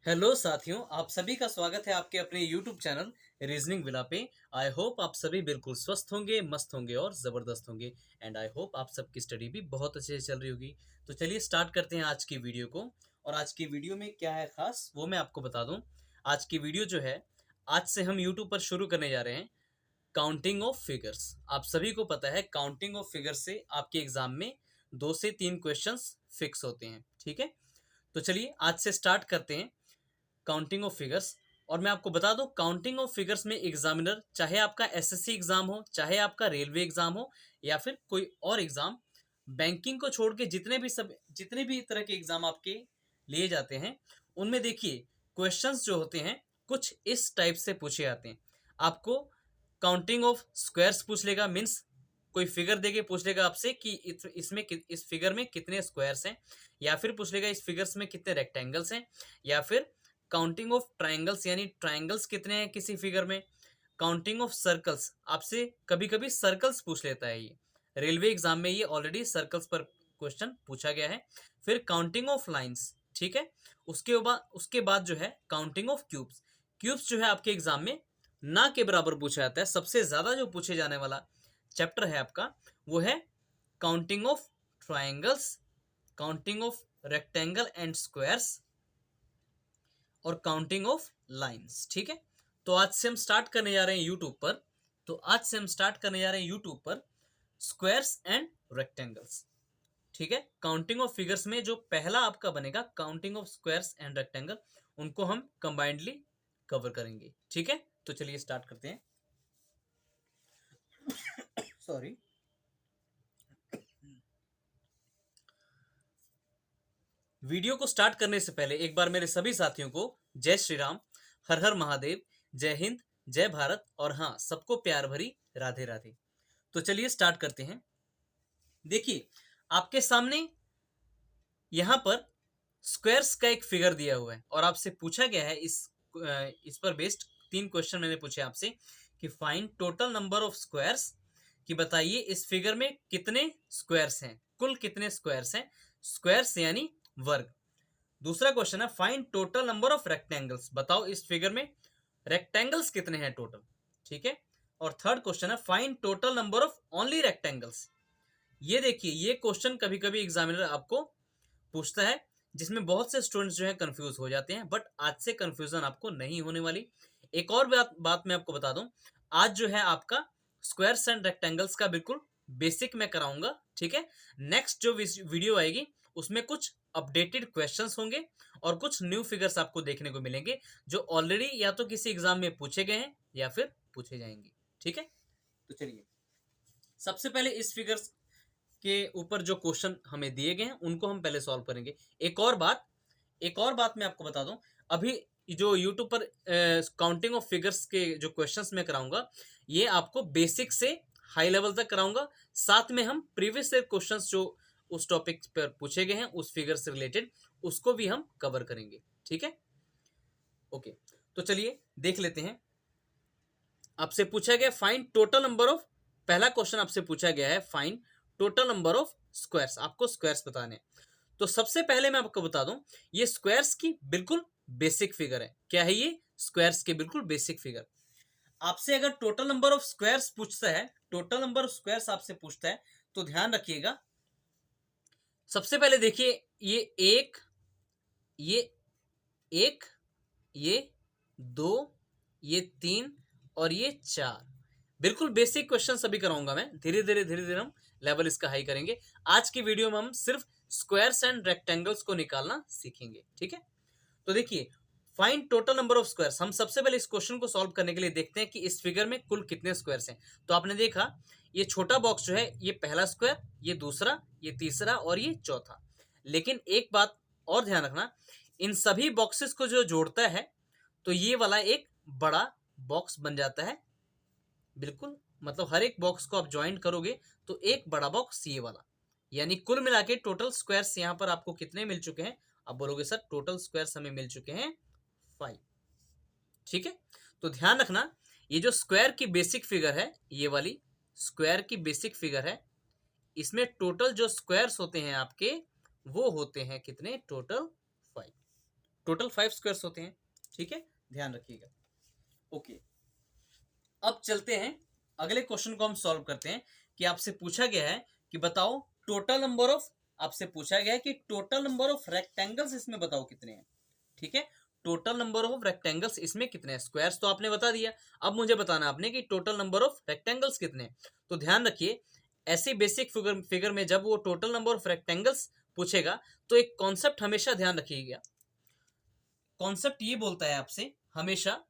Hello साथियों, आप सभी का स्वागत है आपके अपने YouTube चैनल रीजनिंग विला पे। आई होप आप सभी बिल्कुल स्वस्थ होंगे, मस्त होंगे और ज़बरदस्त होंगे। एंड आई होप आप सबकी स्टडी भी बहुत अच्छे से चल रही होगी। तो चलिए स्टार्ट करते हैं आज की वीडियो को। और आज की वीडियो में क्या है खास वो मैं आपको बता दूं। आज की वीडियो जो है, आज से हम YouTube पर शुरू करने जा रहे हैं काउंटिंग ऑफ फिगर्स। आप सभी को पता है काउंटिंग ऑफ फिगर्स से आपके एग्जाम में 2 से 3 क्वेश्चंस फिक्स होते हैं। ठीक है, तो चलिए आज से स्टार्ट करते हैं काउंटिंग ऑफ फिगर्स। और मैं आपको बता दूं, काउंटिंग ऑफ फिगर्स में एग्जामिनर, चाहे आपका एसएससी एग्जाम हो, चाहे आपका रेलवे एग्जाम हो, या फिर कोई और एग्जाम, बैंकिंग को छोड़ के जितने भी तरह के एग्जाम आपके लिए जाते हैं, उनमें देखिए क्वेश्चंस जो होते हैं कुछ इस टाइप से पूछे जाते हैं। आपको काउंटिंग ऑफ स्क्वायर्स पूछ लेगा, मीन्स कोई फिगर देके पूछ लेगा आपसे कि इस फिगर में कितने स्क्वायर्स हैं, या फिर पूछ लेगा इस फिगर्स में कितने रेक्टेंगल्स हैं, या फिर काउंटिंग ऑफ ट्राइंगल्स यानी ट्राइंगल्स कितने हैं किसी फिगर में, काउंटिंग ऑफ सर्कल्स, आपसे कभी कभी सर्कल्स पूछ लेता है ये। रेलवे एग्जाम में ये ऑलरेडी सर्कल्स पर क्वेश्चन पूछा गया है। फिर काउंटिंग ऑफ लाइंस, ठीक है। उसके बाद जो है काउंटिंग ऑफ क्यूब्स। क्यूब्स जो है आपके एग्जाम में ना के बराबर पूछा जाता है। सबसे ज्यादा जो पूछे जाने वाला चैप्टर है आपका वो है counting of triangles, counting of rectangle and squares, और काउंटिंग ऑफ लाइंस। ठीक है, तो आज से हम स्टार्ट करने जा रहे हैं यूट्यूब पर स्क्वायर्स एंड रेक्टेंगल्स। ठीक है, काउंटिंग ऑफ फिगर्स में जो पहला आपका बनेगा counting of squares and rectangle, उनको हम कंबाइंडली कवर करेंगे। ठीक है, तो चलिए स्टार्ट करते हैं। सॉरी। वीडियो को स्टार्ट करने से पहले एक बार मेरे सभी साथियों को जय श्री राम, हर हर महादेव, जय हिंद, जय भारत, और हाँ, सबको प्यार भरी राधे राधे। तो चलिए स्टार्ट करते हैं। देखिए आपके सामने यहां पर स्क्वायर्स का एक फिगर दिया हुआ है और आपसे पूछा गया है इस पर बेस्ड 3 क्वेश्चन मैंने पूछे आपसे कि find total number of squares, कि बताइए इस फिगर में कितने स्क्वायर्स हैं, कुल कितने स्क्वायर्स हैं, स्क्वायर्स यानी वर्ग। दूसरा क्वेश्चन है find total number of rectangles, बताओ इस फिगर में रेक्टेंगल्स कितने हैं टोटल। ठीक है, और थर्ड क्वेश्चन है find total number of only rectangles. ये देखिए ये क्वेश्चन कभी कभी एग्जामिनर आपको पूछता है, जिसमें बहुत से स्टूडेंट्स जो है कंफ्यूज हो जाते हैं, बट आज से कंफ्यूजन आपको नहीं होने वाली। एक और बात मैं आपको बता दूं, आज जो है आपका स्क्वायर्स एंड रेक्टेंगल्स का बिल्कुल बेसिक मैं कराऊंगा। ठीक है, नेक्स्ट जो वीडियो आएगी उसमें कुछ अपडेटेड क्वेश्चंस होंगे और कुछ न्यू फिगर्स आपको देखने को मिलेंगे जो ऑलरेडी या तो किसी एग्जाम में पूछे गए हैं या फिर पूछे जाएंगे। ठीक है, तो चलिए सबसे पहले इस फिगर्स के ऊपर जो क्वेश्चन हमें दिए गए हैं उनको हम पहले सॉल्व करेंगे। एक और बात मैं आपको बता दूं, अभी जो यूट्यूब पर काउंटिंग ऑफ फिगर्स के जो क्वेश्चंस मैं कराऊंगा ये आपको बेसिक से हाई लेवल तक कराऊंगा। साथ में हम प्रीवियस ईयर क्वेश्चंस जो उस टॉपिक पर पूछे गए हैं उस फिगर से रिलेटेड उसको भी हम कवर करेंगे। ठीक है, ओके, तो चलिए देख लेते हैं। आपसे पूछा गया फाइंड टोटल नंबर ऑफ, पहला क्वेश्चन आपसे पूछा गया है find total number of squares, आपको स्क्वायर्स बताने हैं। तो सबसे पहले मैं आपको बता दूं ये स्क्वायर्स की बिल्कुल बेसिक फिगर है। क्या है ये? स्क्वायर्स की बिल्कुल बेसिक फिगर। आपसे अगर टोटल नंबर ऑफ स्क्वायर्स पूछता है, टोटल नंबर ऑफ स्क्वायर्स आपसे पूछता है, तो ध्यान रखिएगा। सबसे पहले देखिए ये एक, ये एक, ये दो, ये तीन और ये चार। बिल्कुल बेसिक क्वेश्चन सभी कराऊंगा मैं, धीरे धीरे हम लेवल इसका हाई करेंगे। आज की वीडियो में हम सिर्फ स्क्वायर्स एंड रेक्टेंगल्स को निकालना सीखेंगे। ठीक है, तो देखिए find total number of squares, हम सबसे पहले इस क्वेश्चन को सॉल्व करने के लिए देखते हैं कि इस फिगर में कुल कितने स्क्वायर्स हैं। तो आपने देखा ये छोटा बॉक्स जो है ये पहला स्क्वायर, ये दूसरा, ये तीसरा और ये चौथा। लेकिन एक बात और ध्यान रखना, इन सभी बॉक्सेस को जो जोड़ता है तो ये वाला एक बड़ा बॉक्स बन जाता है। बिल्कुल, मतलब हर एक बॉक्स को आप ज्वाइन करोगे तो एक बड़ा बॉक्स ये वाला, यानी कुल मिला के टोटल स्क्वायर्स यहाँ पर आपको कितने मिल चुके हैं। आप बोलोगे सर टोटल स्क्वायर्स हमें मिल चुके हैं 5। ठीक है, तो ध्यान रखना ये जो स्क्वायर की बेसिक फिगर है, ये वाली स्क्वायर की बेसिक फिगर है, इसमें टोटल जो स्क्वायर्स होते हैं आपके वो होते हैं कितने? टोटल 5। टोटल 5 स्क्वायर्स होते हैं। ठीक है, ध्यान रखिएगा। ओके, अब चलते हैं अगले क्वेश्चन को हम सॉल्व करते हैं कि आपसे पूछा गया है कि बताओ टोटल नंबर ऑफ, आपसे पूछा गया है कि टोटल नंबर ऑफ रेक्टेंगल्स इसमें बताओ कितने हैं। ठीक है, टोटल नंबर ऑफ रेक्टेंगल्स इसमें कितने हैं। स्क्वायर्स तो आपने बता दिया, अब मुझे बताना आपने कि टोटल नंबर ऑफ रेक्टेंगल्स कितने हैं। तो ध्यान रखिए, ऐसे बेसिक फिगर में जब वो टोटल नंबर ऑफ रेक्टेंगल्स पूछेगा तो एक कॉन्सेप्ट हमेशा ध्यान रखिएगा। कॉन्सेप्ट ये बोलता है आपसे हमेशा,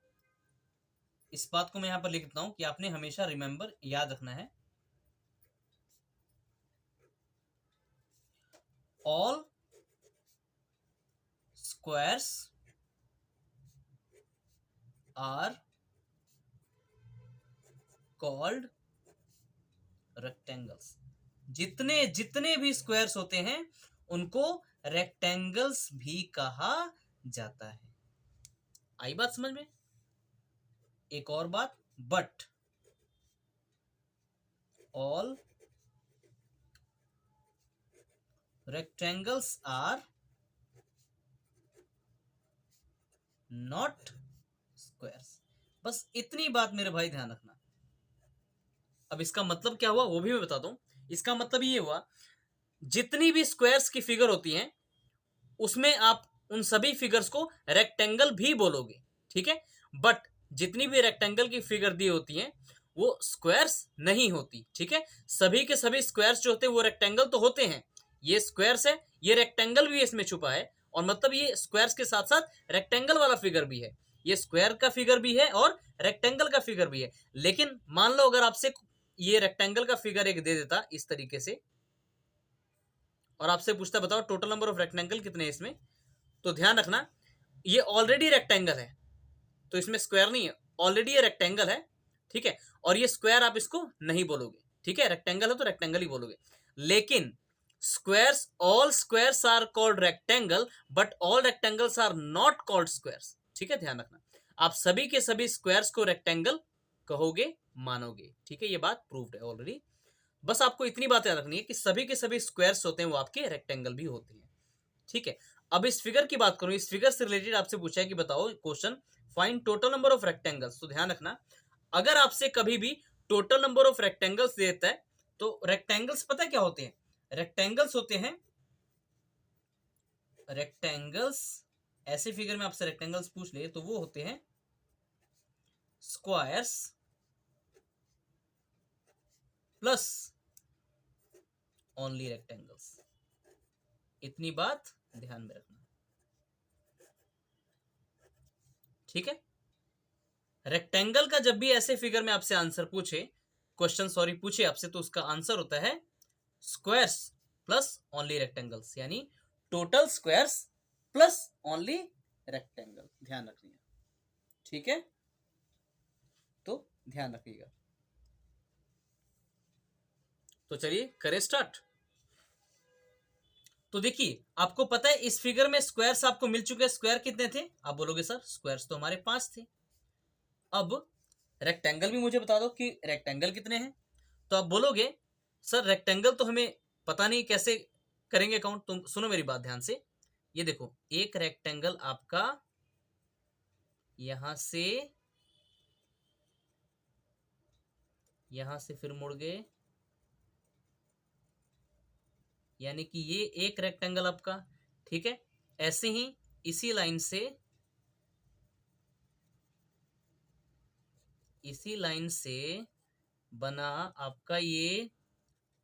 इस बात को मैं यहां पर लिख देता हूं कि आपने हमेशा रिमेंबर, याद रखना है, all squares are called rectangles. जितने जितने भी स्क्वायर्स होते हैं उनको रेक्टेंगल्स भी कहा जाता है। आई बात समझ में? एक और बात, but all rectangles are not squares. बस इतनी बात मेरे भाई ध्यान रखना। अब इसका मतलब क्या हुआ वो भी मैं बताता हूं। इसका मतलब ये हुआ, जितनी भी स्क्वायर्स की फिगर होती हैं उसमें आप उन सभी फिगर्स को रेक्टेंगल भी बोलोगे। ठीक है, बट जितनी भी रेक्टेंगल की फिगर दी होती हैं वो स्क्वायर्स नहीं होती। ठीक है, सभी के सभी स्क्वायर्स जो होते हैं वो रेक्टेंगल तो होते हैं। ये स्क्वायर्स है, ये रेक्टेंगल भी इसमें छुपा है, और मतलब ये स्क्वायर्स के साथ साथ रेक्टेंगल वाला फिगर भी है। ये स्क्वायर का फिगर भी है और रेक्टेंगल का फिगर भी है। लेकिन मान लो अगर आपसे ये रेक्टेंगल का फिगर एक दे देता इस तरीके से, और आपसे पूछता बताओ टोटल नंबर ऑफ रेक्टेंगल कितने हैं इसमें, तो ध्यान रखना ये ऑलरेडी रेक्टेंगल है, तो इसमें स्क्वायर नहीं है, ऑलरेडी ये रेक्टेंगल है। ठीक है, और ये स्क्वायर आप इसको नहीं बोलोगे। ठीक है, रेक्टेंगल है तो रेक्टेंगल ही बोलोगे। लेकिन squares, all squares are called rectangle but all rectangles are not called squares. ठीक है, ध्यान रखना, आप सभी के सभी स्क्वायर्स को रेक्टेंगल कहोगे, मानोगे। ठीक है, ये बात प्रूव्ड है ऑलरेडी। बस आपको इतनी बात याद रखनी है कि सभी के सभी स्क्वायर्स होते हैं वो आपके रेक्टेंगल भी होते हैं। ठीक है, अब इस फिगर की बात करूं, इस फिगर से रिलेटेड आपसे पूछा है कि बताओ question find total number of rectangles. तो ध्यान रखना, अगर आपसे कभी भी टोटल नंबर ऑफ रेक्टेंगल्स देता है तो रेक्टेंगल्स पता है क्या होते हैं? रेक्टेंगल्स होते हैं, रेक्टेंगल्स, ऐसे फिगर में आपसे रेक्टेंगल्स पूछ ले तो वो होते हैं स्क्वायर्स प्लस ओनली रेक्टेंगल्स। इतनी बात ध्यान में रखना। ठीक है, रेक्टेंगल का जब भी ऐसे फिगर में आपसे आंसर पूछे, क्वेश्चन सॉरी पूछे आपसे, तो उसका आंसर होता है स्क्वायर्स प्लस ओनली रेक्टेंगल्स, यानी total squares plus only rectangle. ध्यान रखिएगा। ठीक है, तो ध्यान रखिएगा। तो चलिए करें स्टार्ट। तो देखिए, आपको पता है इस फिगर में स्क्वायर्स आपको मिल चुके हैं। स्क्वायर कितने थे? आप बोलोगे सर स्क्वायर्स तो हमारे 5 थे। अब रेक्टेंगल भी मुझे बता दो कि रेक्टेंगल कितने हैं। तो आप बोलोगे सर रेक्टेंगल तो हमें पता नहीं, कैसे करेंगे काउंट। तुम सुनो मेरी बात ध्यान से, ये देखो एक रेक्टेंगल आपका यहां से फिर मुड़ गए, यानी कि ये एक रेक्टेंगल आपका। ठीक है, ऐसे ही इसी लाइन से बना आपका ये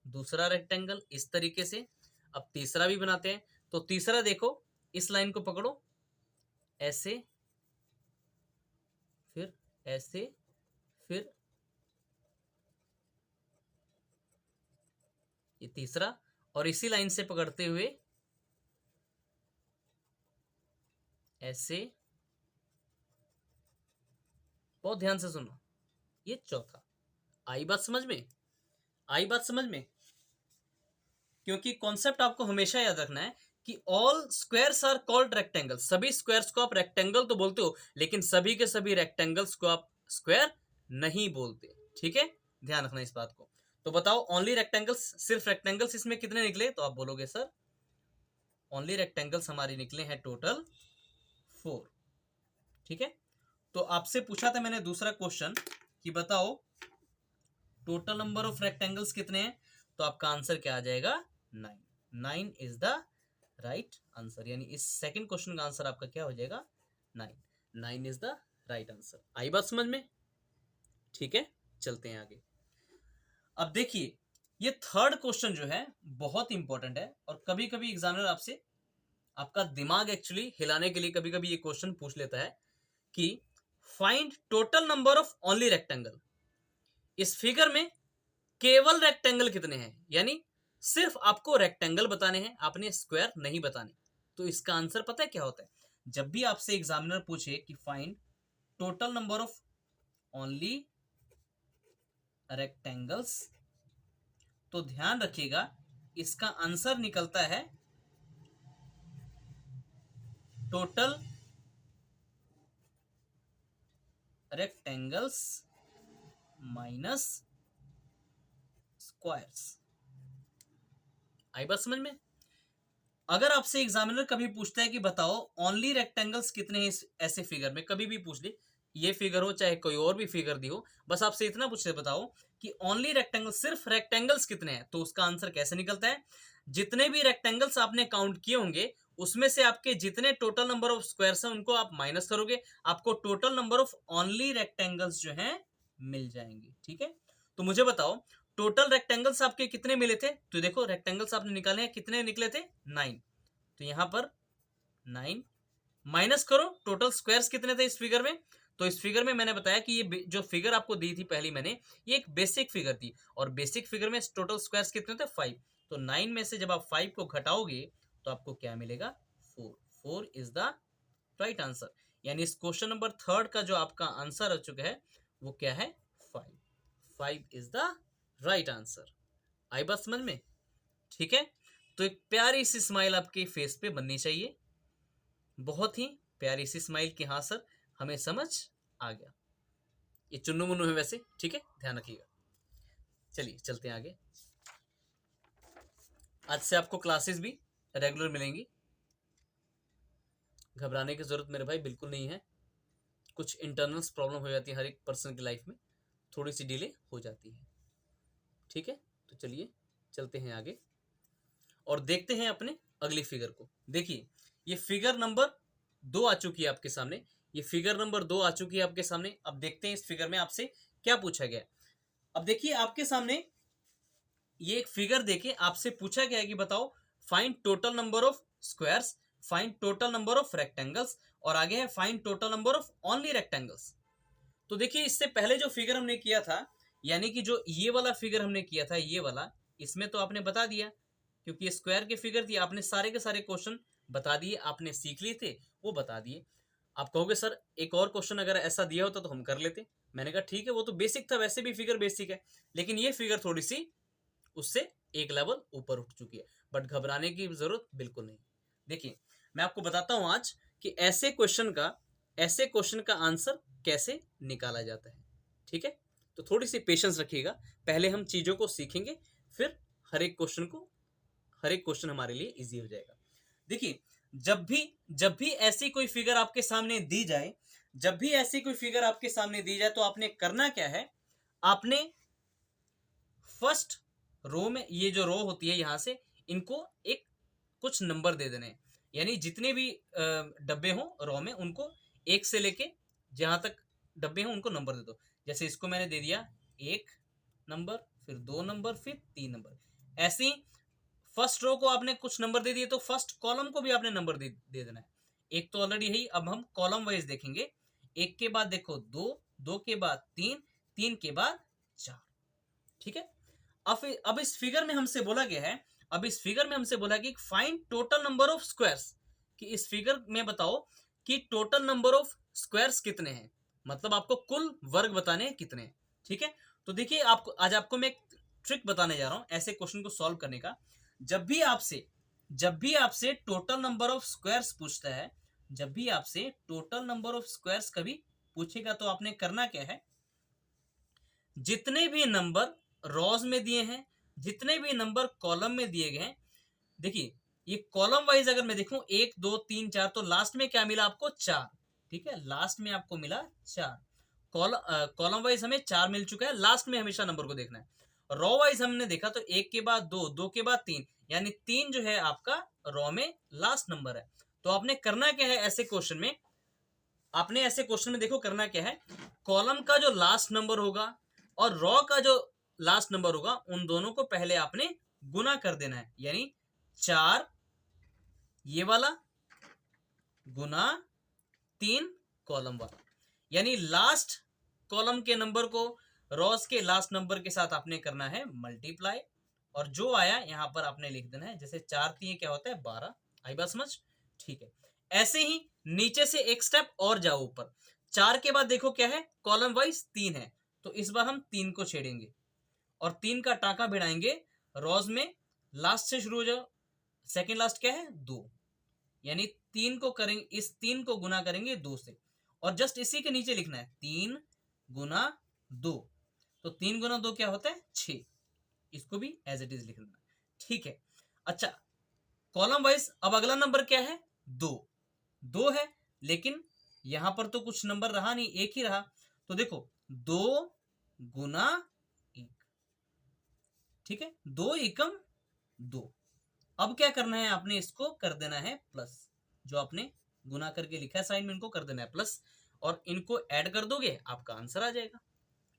दूसरा रेक्टेंगल इस तरीके से। अब तीसरा भी बनाते हैं, तो तीसरा देखो, इस लाइन को पकड़ो, ऐसे, फिर ऐसे, फिर ये तीसरा, और इसी लाइन से पकड़ते हुए ऐसे। बहुत ध्यान से सुनो, ये चौथा। आई बात समझ में? आई बात समझ में? क्योंकि कॉन्सेप्ट आपको हमेशा याद रखना है कि all squares are called rectangle. सभी स्क्वायर्स को आप रेक्टेंगल तो बोलते हो, लेकिन सभी के सभी रेक्टेंगल्स को आप स्क्वायर नहीं बोलते। ठीक है, ध्यान रखना इस बात को। तो बताओ ओनली रेक्टेंगल्स, सिर्फ रेक्टेंगल्स इसमें कितने निकले? तो आप बोलोगे सर ओनली रेक्टेंगल्स हमारे निकले हैं टोटल 4। ठीक है, तो आपसे पूछा था मैंने दूसरा क्वेश्चन कि बताओ टोटल नंबर ऑफ रेक्टेंगल्स कितने हैं, तो आपका आंसर क्या आ जाएगा? 9। 9 इज द राइट आंसर, यानी इस सेकंड क्वेश्चन का आंसर आपका क्या हो जाएगा? 9। 9 इज द राइट आंसर। आई बात समझ में? ठीक है, चलते हैं आगे। अब देखिए, ये थर्ड क्वेश्चन जो है बहुत इंपॉर्टेंट है, और कभी कभी एग्जामिनर आपसे आपका दिमाग एक्चुअली हिलाने के लिए कभी कभी ये क्वेश्चन पूछ लेता है कि find total number of only rectangle. इस फिगर में केवल रेक्टेंगल कितने हैं, यानी सिर्फ आपको रेक्टेंगल बताने हैं, आपने स्क्वायर नहीं बताने। तो इसका आंसर पता है क्या होता है? जब भी आपसे एग्जामिनर पूछे कि find total number of only rectangles, तो ध्यान रखिएगा इसका आंसर निकलता है टोटल रेक्टेंगल्स माइनस स्क्वायर्स। आई बात समझ में? अगर आपसे एग्जामिनर कभी पूछता है कि बताओ ओनली रेक्टेंगल्स कितने हैं इस ऐसे फिगर में, कभी भी पूछ ले, ये फिगर हो चाहे कोई और भी फिगर दी हो, बस आपसे इतना पूछते बताओ कि ओनली रेक्टेंगल, सिर्फ रेक्टेंगल्स कितने हैं, तो उसका आंसर कैसे निकलता है? जितने भी रेक्टेंगल्स आपने काउंट किए होंगे उसमें से आपके जितने टोटल नंबर ऑफ स्क्वायर्स हैं उनको आप माइनस करोगे, आपको total number of only rectangles जो हैं मिल जाएंगे। ठीक है, तो मुझे बताओ टोटल रेक्टेंगल्स आपके कितने मिले थे? तो देखो रेक्टेंगल्स आपने निकाले हैं, कितने निकले थे? 9। तो यहां पर 9 माइनस करो टोटल स्क्वायर्स कितने थे इस फिगर में। तो इस फिगर में मैंने बताया कि ये जो फिगर आपको दी थी पहली मैंने, ये एक बेसिक फिगर थी, और बेसिक फिगर में टोटल स्क्वायर्स कितने थे? 5। तो 9 में से जब आप 5 को घटाओगे तो आपको क्या मिलेगा? 4। 4 इज द राइट आंसर, यानी इस क्वेश्चन नंबर थर्ड का जो आपका आंसर हो चुका है वो क्या है? 5। 5 इज द राइट आंसर। आई बात समझ में? ठीक है, तो एक प्यारी सी स्माइल आपके फेस पे बननी चाहिए, बहुत ही प्यारी सी स्माइल कि हाँ सर हमें समझ आ गया। ये चुन्नू मुन्नू है वैसे, ठीक है, ध्यान रखिएगा। चलिए चलते हैं आगे। आज से आपको क्लासेस भी रेगुलर मिलेंगी, घबराने की जरूरत मेरे भाई बिल्कुल नहीं है। कुछ इंटरनल्स प्रॉब्लम हो जाती है हर एक पर्सन की लाइफ में, थोड़ी सी डिले हो जाती है। ठीक है, तो चलिए चलते हैं आगे और देखते हैं अपने अगली फिगर को। देखिए ये फिगर नंबर 2 आ चुकी है आपके सामने, ये फिगर नंबर 2 आ चुकी है आपके सामने। अब देखते हैं इस फिगर में आपसे क्या पूछा गया। अब देखिए आपके सामने ये एक फिगर देके आपसे पूछा गया है कि बताओ find total number of squares, find total number of rectangles, और आगे है find total number of only rectangles. तो देखिए इससे पहले जो फिगर हमने किया था, यानी कि जो ये वाला फिगर हमने किया था, ये वाला, इसमें तो आपने बता दिया क्योंकि ये स्क्वायर की फिगर थी, आपने सारे के सारे क्वेश्चन बता दिए, आपने सीख लिए थे वो बता दिए। आप कहोगे सर एक और क्वेश्चन अगर ऐसा दिया होता तो हम कर लेते। मैंने कहा ठीक है, वो तो बेसिक था, वैसे भी फिगर बेसिक है, लेकिन ये फिगर थोड़ी सी उससे एक लेवल ऊपर उठ चुकी है, बट घबराने की जरूरत बिल्कुल नहीं। देखिए मैं आपको बताता हूं आज कि ऐसे क्वेश्चन का आंसर कैसे निकाला जाता है। ठीक है, तो थोड़ी सी पेशेंस रखिएगा, पहले हम चीजों को सीखेंगे, फिर हर एक क्वेश्चन हमारे लिए इजी हो जाएगा। देखिए जब भी ऐसी कोई फिगर आपके सामने दी जाए, तो आपने करना क्या है? आपने फर्स्ट रो में, ये जो रो होती है यहां से इनको एक कुछ नंबर दे देने, यानी जितने भी डब्बे हो रो में उनको एक से लेके जहां तक डब्बे हो उनको नंबर दे दो। जैसे इसको मैंने दे दिया 1 नंबर, फिर 2 नंबर, फिर 3 नंबर। ऐसे ही फर्स्ट रो को आपने कुछ नंबर दे दिए तो फर्स्ट कॉलम को भी आपने नंबर दे देना है। एक तो ऑलरेडी है, अब हम कॉलम वाइज देखेंगे। 1 के बाद देखो 2, 2 के बाद 3, 3 के बाद 4। ठीक है, अब इस फिगर में हमसे बोला गया है, कि find total number of squares, कि इस फिगर में बताओ कि टोटल नंबर ऑफ स्क्वायर्स कितने हैं, मतलब आपको कुल वर्ग बताने हैं कितने हैं। ठीक है, तो देखिए आज आपको मैं एक ट्रिक बताने जा रहा हूं ऐसे क्वेश्चन को सॉल्व करने का। जब भी आपसे टोटल नंबर ऑफ स्क्वायर्स पूछता है, कभी पूछेगा तो आपने करना क्या है? जितने भी नंबर रोज में दिए हैं, जितने भी नंबर कॉलम में दिए गए हैं, देखिए ये कॉलम वाइज अगर मैं देखूं 1 2 3 4, तो लास्ट में क्या मिला आपको 4, ठीक है, लास्ट में आपको मिला 4। कॉलम वाइज हमें 4 मिल चुका है, लास्ट में हमेशा नंबर को देखना है। रॉ वाइज हमने देखा तो 1 के बाद 2, 2 के बाद 3, यानी 3 जो है आपका रॉ में लास्ट नंबर है। तो आपने करना क्या है ऐसे क्वेश्चन में, आपने ऐसे क्वेश्चन में देखो करना क्या है, कॉलम का जो लास्ट नंबर होगा और रॉ का जो लास्ट नंबर होगा उन दोनों को पहले आपने गुना कर देना है, यानी 4 ये वाला गुना 3 कॉलम वाला, यानी लास्ट कॉलम के नंबर को रॉस के लास्ट नंबर के साथ आपने करना है मल्टीप्लाई, और जो आया यहां पर आपने लिख देना है, जैसे 4 3 क्या होता है 12। आई बात समझ, ठीक है। ऐसे ही नीचे से एक स्टेप और जाओ ऊपर, 4 के बाद देखो क्या है, कॉलम वाइज 3 है, तो इस बार हम 3 को छेड़ेंगे और 3 का टाका भिड़ाएंगे रॉज में, लास्ट से शुरू हो जाओ, सेकेंड लास्ट क्या है 2, यानी 3 को करेंगे, इस 3 को गुना करेंगे 2 से, और जस्ट इसी के नीचे लिखना है 3 गुना 2, तो 3 गुना 2 क्या होता है 6, इसको भी एज इट इज लिख लेना, ठीक है। अच्छा, कॉलम वाइज अब अगला नंबर क्या है 2, 2 है, लेकिन यहां पर तो कुछ नंबर रहा नहीं, एक ही रहा, तो देखो 2 गुना 1, ठीक है, 2 एकम 2। अब क्या करना है, आपने इसको कर देना है प्लस, जो आपने गुना करके लिखा है साइन में इनको कर देना है प्लस, और इनको ऐड कर दोगे आपका आंसर आ जाएगा,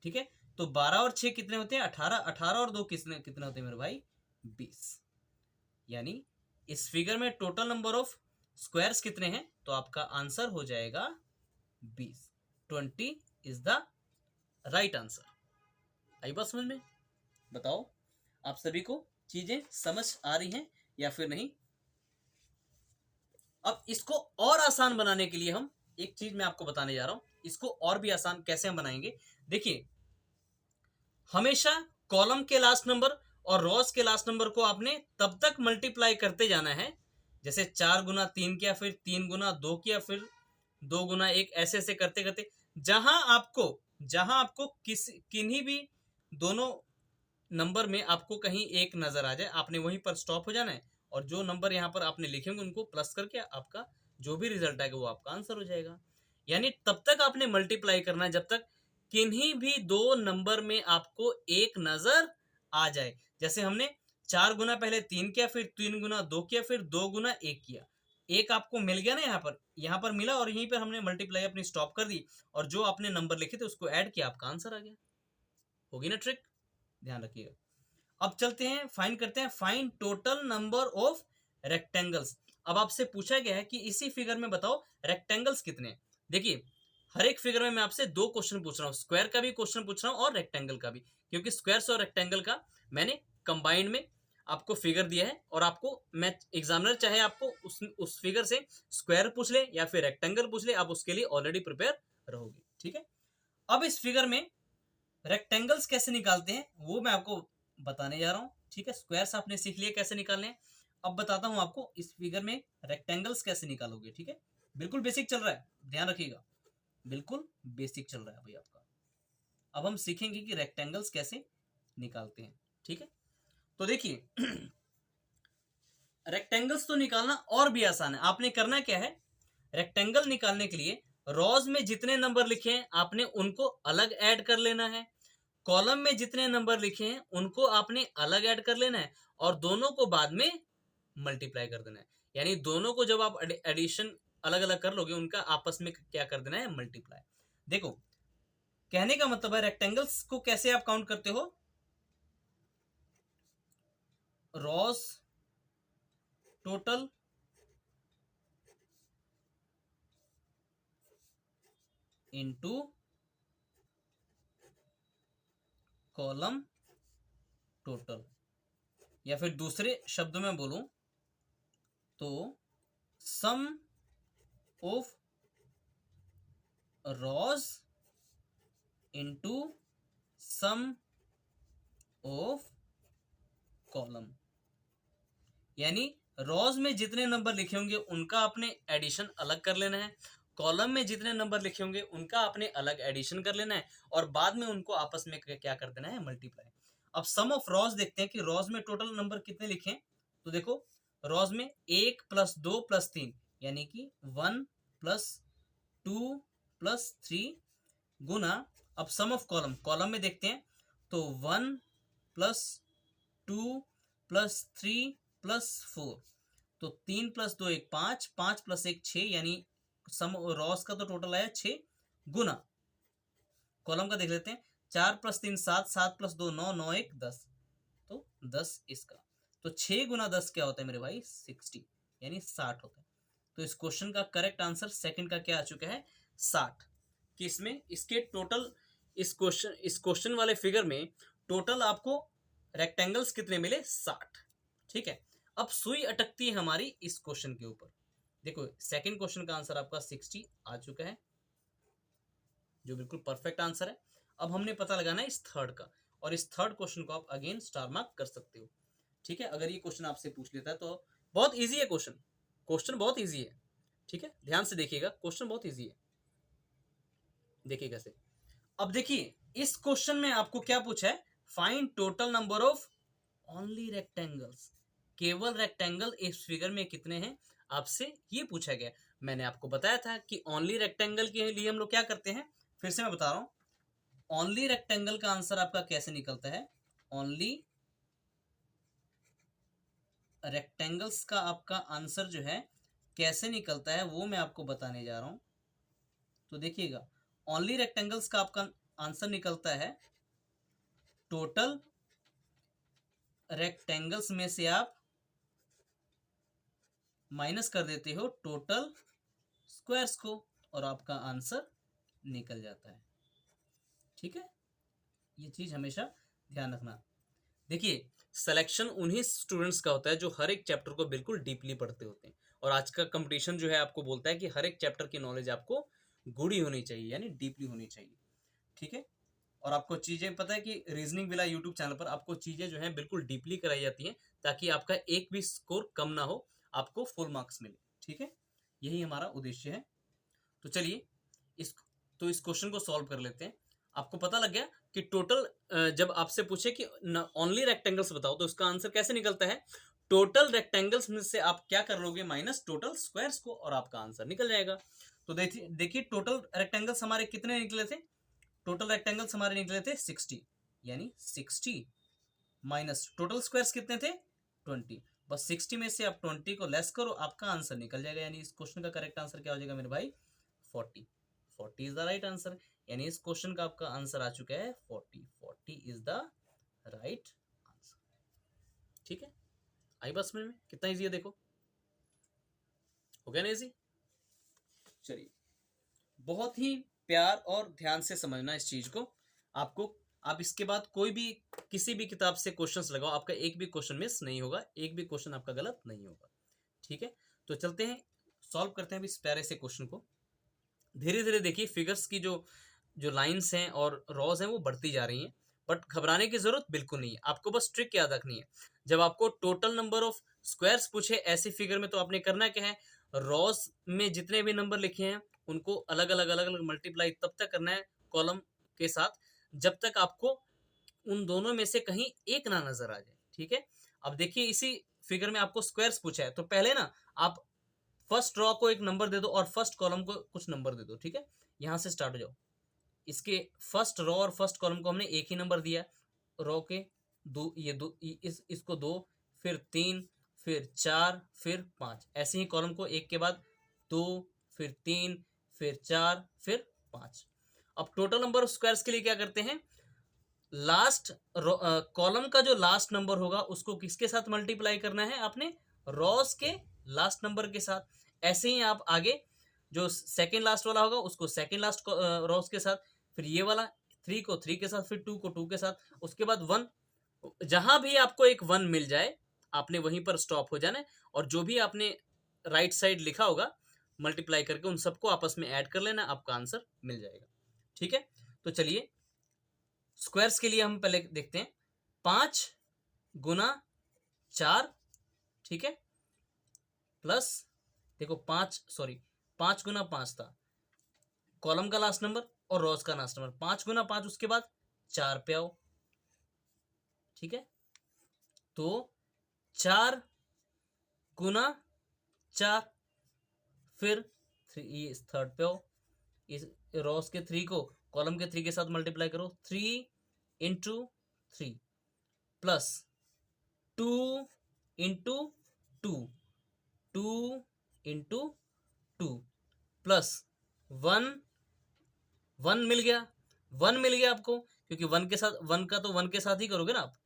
ठीक है। तो 12 और 6 कितने होते हैं 18, 18 और 2 कितने कितने होते हैं मेरे भाई 20, यानी इस फिगर में टोटल नंबर ऑफ स्क्वायर्स कितने हैं, तो आपका आंसर हो जाएगा 20, 20 इज द राइट आंसर। आई बात समझ में, बताओ आप सभी को चीजें समझ आ रही हैं या फिर नहीं। अब इसको और आसान बनाने के लिए हम एक चीज मैं आपको बताने जा रहा हूं, इसको और भी आसान कैसे हम बनाएंगे। देखिए, हमेशा कॉलम के लास्ट नंबर और रॉस के लास्ट नंबर को आपने तब तक मल्टीप्लाई करते जाना है, जैसे 4 गुना 3 किया, फिर 3 गुना 2 किया, फिर 2 गुना 1, ऐसे ऐसे करते करते जहां आपको किन्हीं भी दोनों नंबर में आपको कहीं एक नजर आ जाए, आपने वहीं पर स्टॉप हो जाना है, और जो नंबर यहाँ पर आपने लिखे होंगे उनको प्लस करके आपका जो भी रिजल्ट आएगा वो आपका आंसर हो जाएगा। यानी तब तक आपने मल्टीप्लाई करना है जब तक किन्हीं भी दो नंबर में आपको एक नजर आ जाए। जैसे हमने 4 गुना पहले 3 किया, फिर 3 गुना 2 किया, फिर 2 गुना 1 किया, एक आपको मिल गया ना, यहाँ पर मिला, और यहीं पर हमने मल्टीप्लाई अपनी स्टॉप कर दी, और जो आपने नंबर लिखे थे उसको ऐड किया, आपका आंसर आ गया। होगी ना ट्रिक, ध्यान रखिएगा। अब चलते हैं फाइंड करते हैं, find total number of rectangles. अब आपसे पूछा गया है कि इसी फिगर में बताओ रेक्टेंगल्स कितने हैं। देखिए, हर एक फिगर में मैं आपसे 2 क्वेश्चन पूछ रहा हूं, स्क्वायर का भी क्वेश्चन पूछ रहा हूं और रेक्टेंगल का भी, क्योंकि स्क्वायर्स और रेक्टेंगल का मैंने कंबाइंड में आपको फिगर दिया है, और आपको मैं एग्जामिनर चाहे आपको उस फिगर से स्क्वायर पूछ ले या फिर रेक्टेंगल पूछ ले, आप उसके लिए ऑलरेडी प्रिपेयर रहोगे, ठीक है। अब इस फिगर में रेक्टेंगल्स कैसे निकालते हैं वो मैं आपको बताने जा रहा हूं, ठीक है। स्क्वायर्स आपने सीख लिया कैसे निकालने हैं, अब बताता हूं आपको इस फिगर में रेक्टेंगल्स कैसे निकालोगे, ठीक है। बिल्कुल बेसिक चल रहा है, ध्यान रखिएगा, बिल्कुल बेसिक चल रहा है भाई आपका। अब हम सीखेंगे कि रेक्टेंगल्स कैसे निकालते हैं, ठीक है। तो देखिए रेक्टेंगल्स तो निकालना और भी आसान है। आपने करना क्या है, रेक्टेंगल निकालने के लिए रॉज में जितने नंबर लिखे हैं आपने उनको अलग ऐड कर लेना है, कॉलम में जितने नंबर लिखे हैं उनको आपने अलग ऐड कर लेना है, और दोनों को बाद में मल्टीप्लाई कर देना है। यानी दोनों को जब आप एडिशन अलग अलग कर लोगे, उनका आपस में क्या कर देना है, मल्टीप्लाई। देखो, कहने का मतलब है रेक्टेंगल्स को कैसे आप काउंट करते हो, rows total into column total, या फिर दूसरे शब्दों में बोलूं तो sum of rows into sum of column. यानी रॉज में जितने नंबर लिखे होंगे उनका आपने एडिशन अलग कर लेना है, कॉलम में जितने नंबर लिखे होंगे उनका आपने अलग एडिशन कर लेना है, और बाद में उनको आपस में क्या कर देना है, मल्टीप्लाई। अब सम ऑफ रॉज देखते हैं कि रॉज में टोटल नंबर कितने लिखे हैं, तो देखो रॉज में 1 प्लस 2 प्लस 3 यानी कि 1 प्लस 2 प्लस 3 गुना, अब सम ऑफ कॉलम, कॉलम में देखते हैं तो 1 प्लस 2 प्लस 3 प्लस 4, तो 3 प्लस 2 1 5, 5 प्लस 1 6, यानी सम रॉस का तो टोटल आया 6 गुना कॉलम का देख लेते हैं 4 प्लस 3 7, 7 प्लस 2 9, 9 1 10, तो 10 इसका, तो 6 गुना 10 क्या होता है मेरे भाई 60, यानी 60 होता है। तो इस क्वेश्चन का करेक्ट आंसर सेकंड का क्या आ चुका है 60, कि इसमें इसके टोटल इस क्वेश्चन वाले फिगर में टोटल आपको रेक्टेंगल्स कितने मिले 60। ठीक है, अब सुई अटकती है हमारी इस क्वेश्चन के ऊपर। देखो सेकंड क्वेश्चन का आंसर आपका 60 आ चुका है, जो बिल्कुल परफेक्ट आंसर है। अब हमने पता लगाना है इस थर्ड का, और इस थर्ड क्वेश्चन को आप अगेन स्टार मार्क कर सकते हो। ठीक है, अगर ये क्वेश्चन आपसे पूछ लेता है तो बहुत इजी है क्वेश्चन, क्वेश्चन बहुत इजी है। ठीक है, ध्यान से देखिएगा, क्वेश्चन बहुत इजी है, देखिए कैसे। अब देखिए इस क्वेश्चन में आपको क्या पूछा है, find total number of only rectangles, केवल रेक्टेंगल इस फिगर में कितने हैं, आपसे ये पूछा गया। मैंने आपको बताया था कि ओनली रेक्टेंगल के लिए हम लोग क्या करते हैं, फिर से मैं बता रहा हूं, ओनली रेक्टेंगल का आंसर आपका कैसे निकलता है, ओनली रेक्टेंगल्स का आपका आंसर जो है कैसे निकलता है वो मैं आपको बताने जा रहा हूं। तो देखिएगा ओनली रेक्टेंगल्स का आपका आंसर निकलता है, टोटल रेक्टेंगल्स में से आप माइनस कर देते हो टोटल स्क्वायर्स को, और आपका आंसर निकल जाता है। ठीक है, ये चीज हमेशा ध्यान रखना। देखिए सिलेक्शन उन्हीं स्टूडेंट्स का होता है जो हर एक चैप्टर को बिल्कुल डीपली पढ़ते होते हैं, और आज का कंपटीशन जो है आपको बोलता है कि हर एक चैप्टर की नॉलेज आपको गूढ़ी होनी चाहिए, यानी डीपली होनी चाहिए। ठीक है, और आपको चीजें पता है कि रीजनिंग विला यूट्यूब चैनल पर आपको चीजें जो है बिल्कुल डीपली कराई जाती हैं, ताकि आपका एक भी स्कोर कम ना हो, आपको फुल मार्क्स मिले। ठीक है, यही हमारा उद्देश्य है। तो चलिए इस इस क्वेश्चन को सॉल्व कर लेते हैं। आपको पता लग गया कि टोटल, जब आपसे पूछे कि ओनली रेक्टेंगल्स बताओ तो इसका आंसर कैसे निकलता है, टोटल रेक्टेंगल्स में से आप क्या कर लोगे माइनस टोटल स्क्वायर्स को, और आपका आंसर निकल जाएगा। तो देखिए टोटल रेक्टेंगल्स हमारे कितने निकले थे, टोटल रेक्टेंगल्स हमारे निकले थे 60, यानी 60 माइनस टोटल स्क्वायर्स कितने थे 20, बस 60 में से आप 20 को लेस करो, आपका आंसर निकल जाएगा। यानी इस क्वेश्चन का करेक्ट आंसर क्या हो जाएगा मेरे भाई 40, 40 इज द राइट आंसर। यानी इस क्वेश्चन का आपका आंसर आ चुका है 40, 40 इज द राइट आंसर। ठीक है, आई बस में कितना इजी है, देखो हो गया ना इजी। चलिए बहुत ही प्यार और ध्यान से समझना इस चीज को। आपको आप इसके बाद कोई भी किसी भी किताब से क्वेश्चंस लगाओ, आपका एक भी क्वेश्चन मिस नहीं होगा, एक भी क्वेश्चन आपका गलत नहीं होगा। ठीक है, तो चलते हैं सॉल्व करते हैं इस प्यारे से क्वेश्चन को। धीरे धीरे देखिए फिगर्स की जो जो लाइंस हैं और रॉज हैं वो बढ़ती जा रही हैं, बट घबराने की जरूरत बिल्कुल नहीं है। आपको बस ट्रिक याद रखनी है, जब आपको टोटल नंबर ऑफ स्क्वायर्स पूछे ऐसी फिगर में, तो आपने करना क्या है, रॉज में जितने भी नंबर लिखे हैं उनको अलग अलग मल्टीप्लाई तब तक करना है कॉलम के साथ, जब तक आपको उन दोनों में से कहीं एक ना नजर आ जाए। ठीक है, अब देखिए इसी फिगर में आपको स्क्वायर्स पूछा है, तो पहले ना आप फर्स्ट रॉ को एक नंबर दे दो और फर्स्ट कॉलम को कुछ नंबर दे दो। ठीक है, यहां से स्टार्ट हो जाओ। इसके फर्स्ट रो और फर्स्ट कॉलम को हमने एक ही नंबर दिया, रो के दो, ये दो, इसको 2, फिर 3, फिर 4, फिर 5, ऐसे ही कॉलम को एक के बाद 2, फिर 3, फिर 4, फिर 5। अब टोटल नंबर ऑफ स्क्वायर्स के लिए क्या करते हैं, लास्ट कॉलम का जो लास्ट नंबर होगा उसको किसके साथ मल्टीप्लाई करना है, आपने रॉस के लास्ट नंबर के साथ। ऐसे ही आप आगे जो सेकेंड लास्ट वाला होगा उसको सेकेंड लास्ट रॉस के साथ, फिर ये वाला 3 को 3 के साथ, फिर 2 को 2 के साथ, उसके बाद 1, जहां भी आपको एक 1 मिल जाए आपने वहीं पर स्टॉप हो जाना है, और जो भी आपने राइट साइड लिखा होगा मल्टीप्लाई करके उन सबको आपस में ऐड कर लेना, आपका आंसर मिल जाएगा। ठीक है, तो चलिए स्क्वायर्स के लिए हम पहले देखते हैं, 5 गुना 4, ठीक है, प्लस देखो 5 गुना 5 था कॉलम का लास्ट नंबर और रोज का लास्ट नंबर, 5 गुना 5, उसके बाद 4 पे आओ। ठीक है, तो 4 गुना 4, फिर 3, ये थर्ड पे हो, इस रोज के 3 को कॉलम के 3 के साथ मल्टीप्लाई करो, 3 into 3 plus 2 into 2, 2 into 2 plus 1, 1 मिल गया, 1 मिल गया आपको, क्योंकि 1 के साथ 1 का तो 1 के साथ ही करोगे ना आप,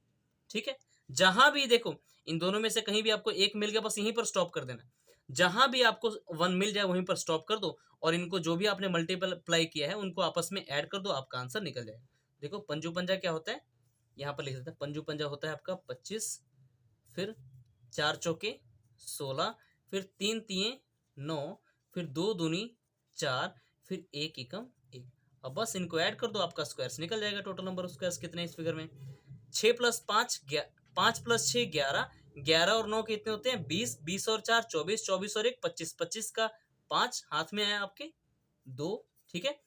ठीक है। जहां भी देखो इन दोनों में से कहीं भी आपको एक मिल गया, बस यहीं पर स्टॉप कर देना। जहां भी आपको 1 मिल जाए वहीं पर स्टॉप कर दो, और इनको जो भी आपने मल्टीप्लाई किया है उनको आपस में ऐड कर दो, आपका आंसर निकल जाएगा। देखो पंजू पंजा क्या होता है, यहाँ पर लिख देते हैं। पंजू पंजा होता है आपका 25, फिर 4 चौके 16, फिर 3 तिये 9, फिर 2 दूनी 4, फिर 1 एकम 1। अब बस इनको ऐड कर दो, आपका स्क्वायर्स निकल जाएगा। टोटल नंबर ऑफ स्क्वायर्स कितने हैं इस फिगर में? 6 प्लस 5 5 प्लस 6 11, 11 और 9 कितने होते हैं? 20, 20 और 4 24, 24 और 1 25, 25 का 5 हाथ में आया आपके 2, ठीक है।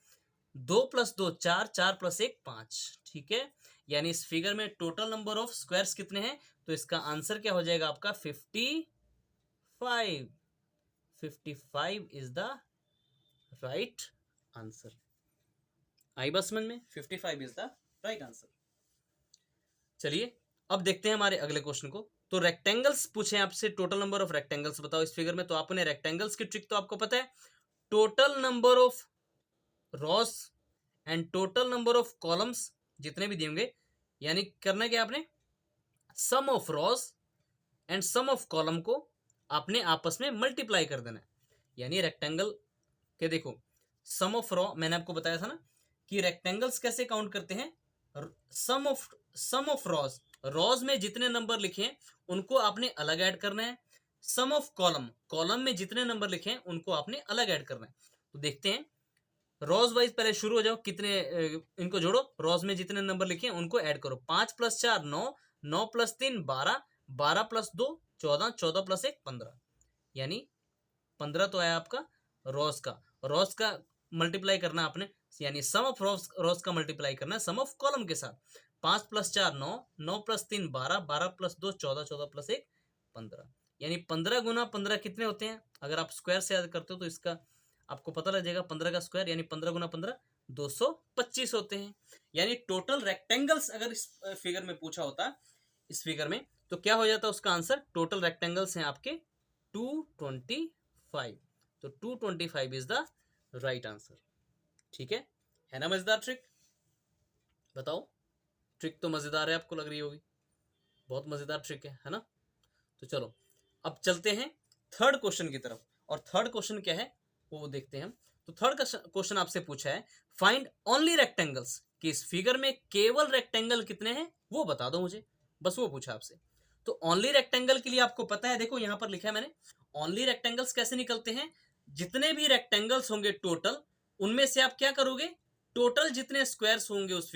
2 प्लस 2 4, 4 प्लस 1 5, ठीक है। यानी इस फिगर में टोटल नंबर ऑफ स्क्वायर्स कितने हैं? तो इसका आंसर क्या हो जाएगा आपका? 55। 55 इज द राइट आंसर। आई बस समझ में? 55 इज द राइट आंसर। चलिए अब देखते हैं हमारे अगले क्वेश्चन को। तो रेक्टेंगल्स पूछे आपसे, टोटल नंबर ऑफ रेक्टेंगल्स बताओ इस फिगर में। तो आपने रेक्टेंगल्स की ट्रिक तो आपको पता है, total number of rows and total number of columns जितने भी दिए होंगे, यानी करना क्या आपने, sum of rows and sum of column को आपने आपस में मल्टीप्लाई कर देना है। यानी रेक्टेंगल के देखो सम ऑफ रॉ, मैंने आपको बताया था ना कि रेक्टेंगल्स कैसे काउंट करते हैं, सम ऑफ रॉज, रॉज में जितने नंबर लिखे हैं उनको आपने अलग ऐड करना है। सम ऑफ कॉलम, कॉलम में जितने नंबर लिखे हैं उनको आपने अलग ऐड करना है। तो देखते हैं रॉज वाइज, पहले शुरू हो जाओ, कितने इनको जोड़ो, रॉज में जितने नंबर लिखे हैं उनको ऐड करो। 5 प्लस 4 9, 9 प्लस 3 12, 12 प्लस 2 14, 14 प्लस 1 15, यानी 15 तो आया आपका रॉस का। रॉस का मल्टीप्लाई करना आपने, यानी सम ऑफ रॉस का मल्टीप्लाई करना है सम ऑफ कॉलम के साथ। 5 प्लस 4 9, 9 प्लस 3 12, 12 प्लस 2 14, 14 प्लस 1 15, यानी 15 गुना 15 कितने होते हैं? अगर आप स्क्वायर से याद करते हो तो इसका आपको पता लग जाएगा, 15 का स्क्वायर यानी 15 गुना 15 225 होते हैं। यानी टोटल रेक्टेंगल्स अगर इस फिगर में पूछा होता, इस फिगर में, तो क्या हो जाता उसका आंसर? टोटल रेक्टेंगल्स हैं आपके 225। तो 225 इज द राइट आंसर, ठीक है ना मजेदार ट्रिक? बताओ, ट्रिक तो मजेदार है, आपको लग रही होगी, बहुत मजेदार ट्रिक है ना? तो चलो अब चलते हैं थर्ड क्वेश्चन की तरफ। और थर्ड क्वेश्चन क्या है वो देखते हैं हम। तो थर्ड क्वेश्चन आपसे पूछा है, फाइंड ओनली रेक्टेंगल्स, कि इस फिगर में केवल रेक्टेंगल कितने हैं वो बता दो मुझे, बस वो पूछा आपसे। तो ओनली रेक्टेंगल के लिए आपको पता है, देखो यहां पर लिखा है मैंने, ओनली रेक्टेंगल्स कैसे निकलते हैं? जितने भी रेक्टेंगल्स होंगे टोटल, उनमें से आप क्या करोगे, टोटल जितने स्क्वायर्स होंगे उस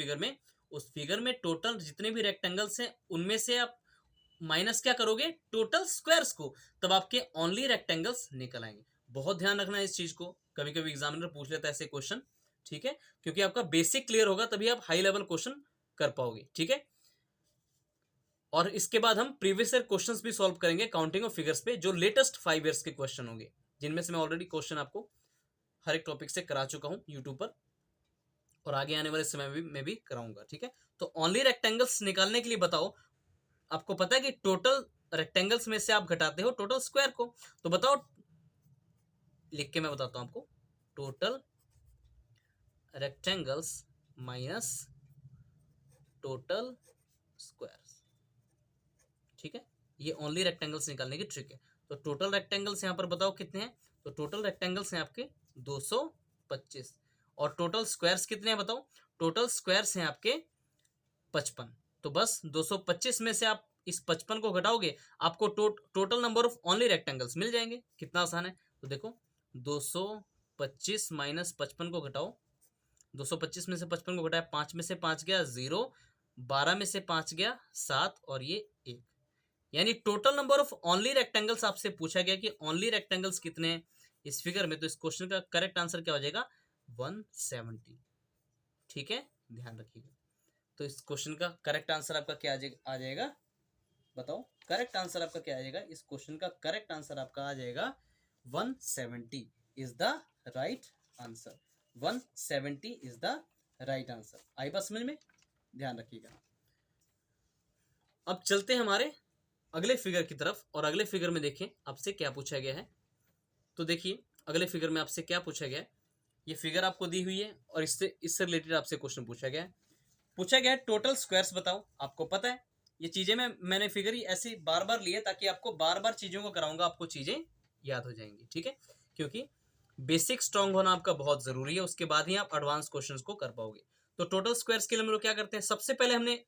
फिगर में टोटल जितने भी रेक्टेंगल्स हैं उनमें से आप माइनस क्या करोगे, टोटल स्क्वायर्स को, तब आपके ओनली रेक्टेंगल्स निकल आएंगे। बहुत ध्यान रखना है इस चीज को, कभी कभी एग्जामिनर पूछ लेता है ऐसे क्वेश्चन, ठीक है, क्योंकि आपका बेसिक क्लियर होगा तभी आप हाई लेवल क्वेश्चन कर पाओगे, ठीक है। और इसके बाद हम प्रीवियस ईयर क्वेश्चंस भी सॉल्व करेंगे काउंटिंग ऑफ फिगर्स पे, जो लेटेस्ट 5 ईयर्स के क्वेश्चन होंगे, जिनमें से मैं ऑलरेडी क्वेश्चन आपको हर एक टॉपिक से करा चुका हूं यूट्यूब पर, और आगे आने वाले समय में भी कराऊंगा, ठीक है। तो ओनली रेक्टेंगल्स निकालने के लिए बताओ, आपको पता है कि टोटल रेक्टेंगल्स में से आप घटाते हो टोटल स्क्वायर को, तो बताओ, लिख के मैं बताता हूं आपको, total rectangles minus total squares, ठीक है। ये ओनली रेक्टेंगल्स निकालने की ट्रिक है। तो टोटल रेक्टेंगल्स यहां पर बताओ कितने हैं? तो टोटल रेक्टेंगल्स हैं आपके 225, और टोटल स्क्वायर्स कितने हैं बताओ? टोटल स्क्वायर्स हैं आपके 55। तो बस 225 में से आप इस 55 को घटाओगे, आपको total number of only rectangles मिल जाएंगे। कितना आसान है, तो देखो 225 माइनस 55 को घटाओ, 225 में से 55 को घटाया, 5 में से 5 गया 0, 12 में से 5 गया 7, और ये 1, यानी total number of only rectangles आपसे पूछा गया कि ओनली रेक्टेंगल्स कितने हैं इस फिगर में। तो इस क्वेश्चन का करेक्ट आंसर क्या हो जाएगा? 170, ठीक है, ध्यान रखिएगा। तो इस क्वेश्चन का करेक्ट आंसर आपका क्या आ जाएगा बताओ? करेक्ट आंसर आपका क्या आ जाएगा, इस क्वेश्चन का करेक्ट आंसर आपका आ जाएगा 170 is the right answer. 170 is the right answer. आई बात समझ में, ध्यान रखिएगा। अब चलते हैं हमारे अगले फिगर की तरफ, और अगले फिगर में देखें आपसे क्या पूछा गया है। तो देखिए अगले फिगर में आपसे क्या पूछा गया है। ये फिगर आपको दी हुई है और इससे रिलेटेड आपसे क्वेश्चन पूछा गया है। पूछा गया है टोटल स्क्वायर्स बताओ। आपको पता है ये चीजें मैंने फिगर ही ऐसी बार बार ली है ताकि आपको बार बार चीजों को कराऊंगा, आपको चीजें याद हो जाएंगी, ठीक है। क्योंकि बेसिक स्ट्रांग होना आपका बहुत जरूरी है, उसके बाद ही आप एडवांस क्वेश्चंस को कर पाओगे। तो टोटल स्क्वायर्स के लिए हम लोग क्या करते हैं, सबसे पहले हमने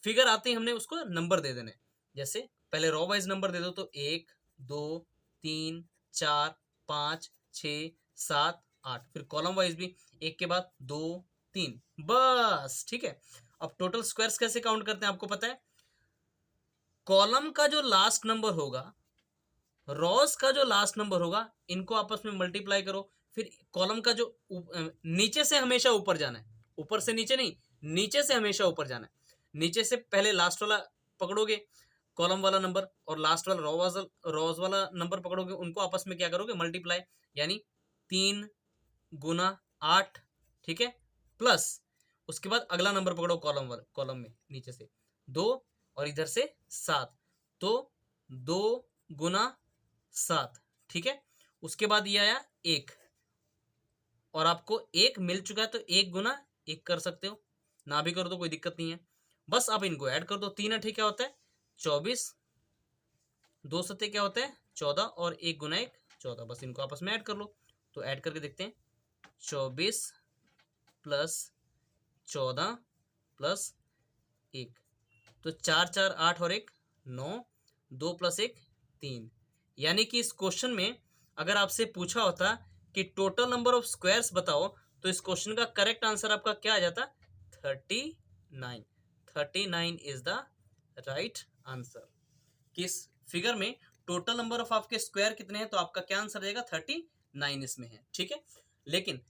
फिगर आते ही हमने उसको नंबर दे देने। जैसे पहले रो वाइज नंबर दे दो, तो 1 2 3 4 5 6 7 8, फिर कॉलम वाइज भी 1 के बाद 2 3, बस, ठीक है। अब टोटल स्क्वायर्स कैसे काउंट करते हैं आपको पता है, कॉलम का जो लास्ट नंबर होगा, रोज का जो लास्ट नंबर होगा, इनको आपस में मल्टीप्लाई करो। फिर कॉलम का जो नीचे से हमेशा ऊपर जाना है, ऊपर से नीचे नहीं, नीचे से हमेशा ऊपर जाना है। नीचे से पहले लास्ट वाला पकड़ोगे कॉलम वाला नंबर, और लास्ट वाला रोज वाला नंबर पकड़ोगे, उनको आपस में क्या करोगे, मल्टीप्लाई, यानी 3 गुना 8, ठीक है, प्लस उसके बाद अगला नंबर पकड़ो कॉलम में नीचे से 2 और इधर से 7, तो 2 गुना 7, ठीक है। उसके बाद ये आया 1, और आपको 1 मिल चुका है तो 1 गुना 1 कर सकते हो, ना भी करो तो कोई दिक्कत नहीं है। बस आप इनको ऐड कर दो, 3 8 क्या होता है 24, 2 7 क्या होता है 14, और 1 गुना 1 14, बस इनको आपस में ऐड कर लो। तो ऐड करके देखते हैं, 24 प्लस 14 प्लस 1, तो 4 4 8 और 1 9, 2 प्लस 1 3। यानी कि इस क्वेश्चन में अगर आपसे पूछा होता कि टोटल नंबर ऑफ स्क्वायर्स बताओ, तो इस क्वेश्चन का करेक्ट आंसर आपका क्या आ जाता, 39। 39 इज द राइट आंसर। किस फिगर में टोटल नंबर ऑफ आपके स्क्वायर कितने हैं, तो आपका क्या आंसर रहेगा 39 इसमें है, ठीक है। लेकिन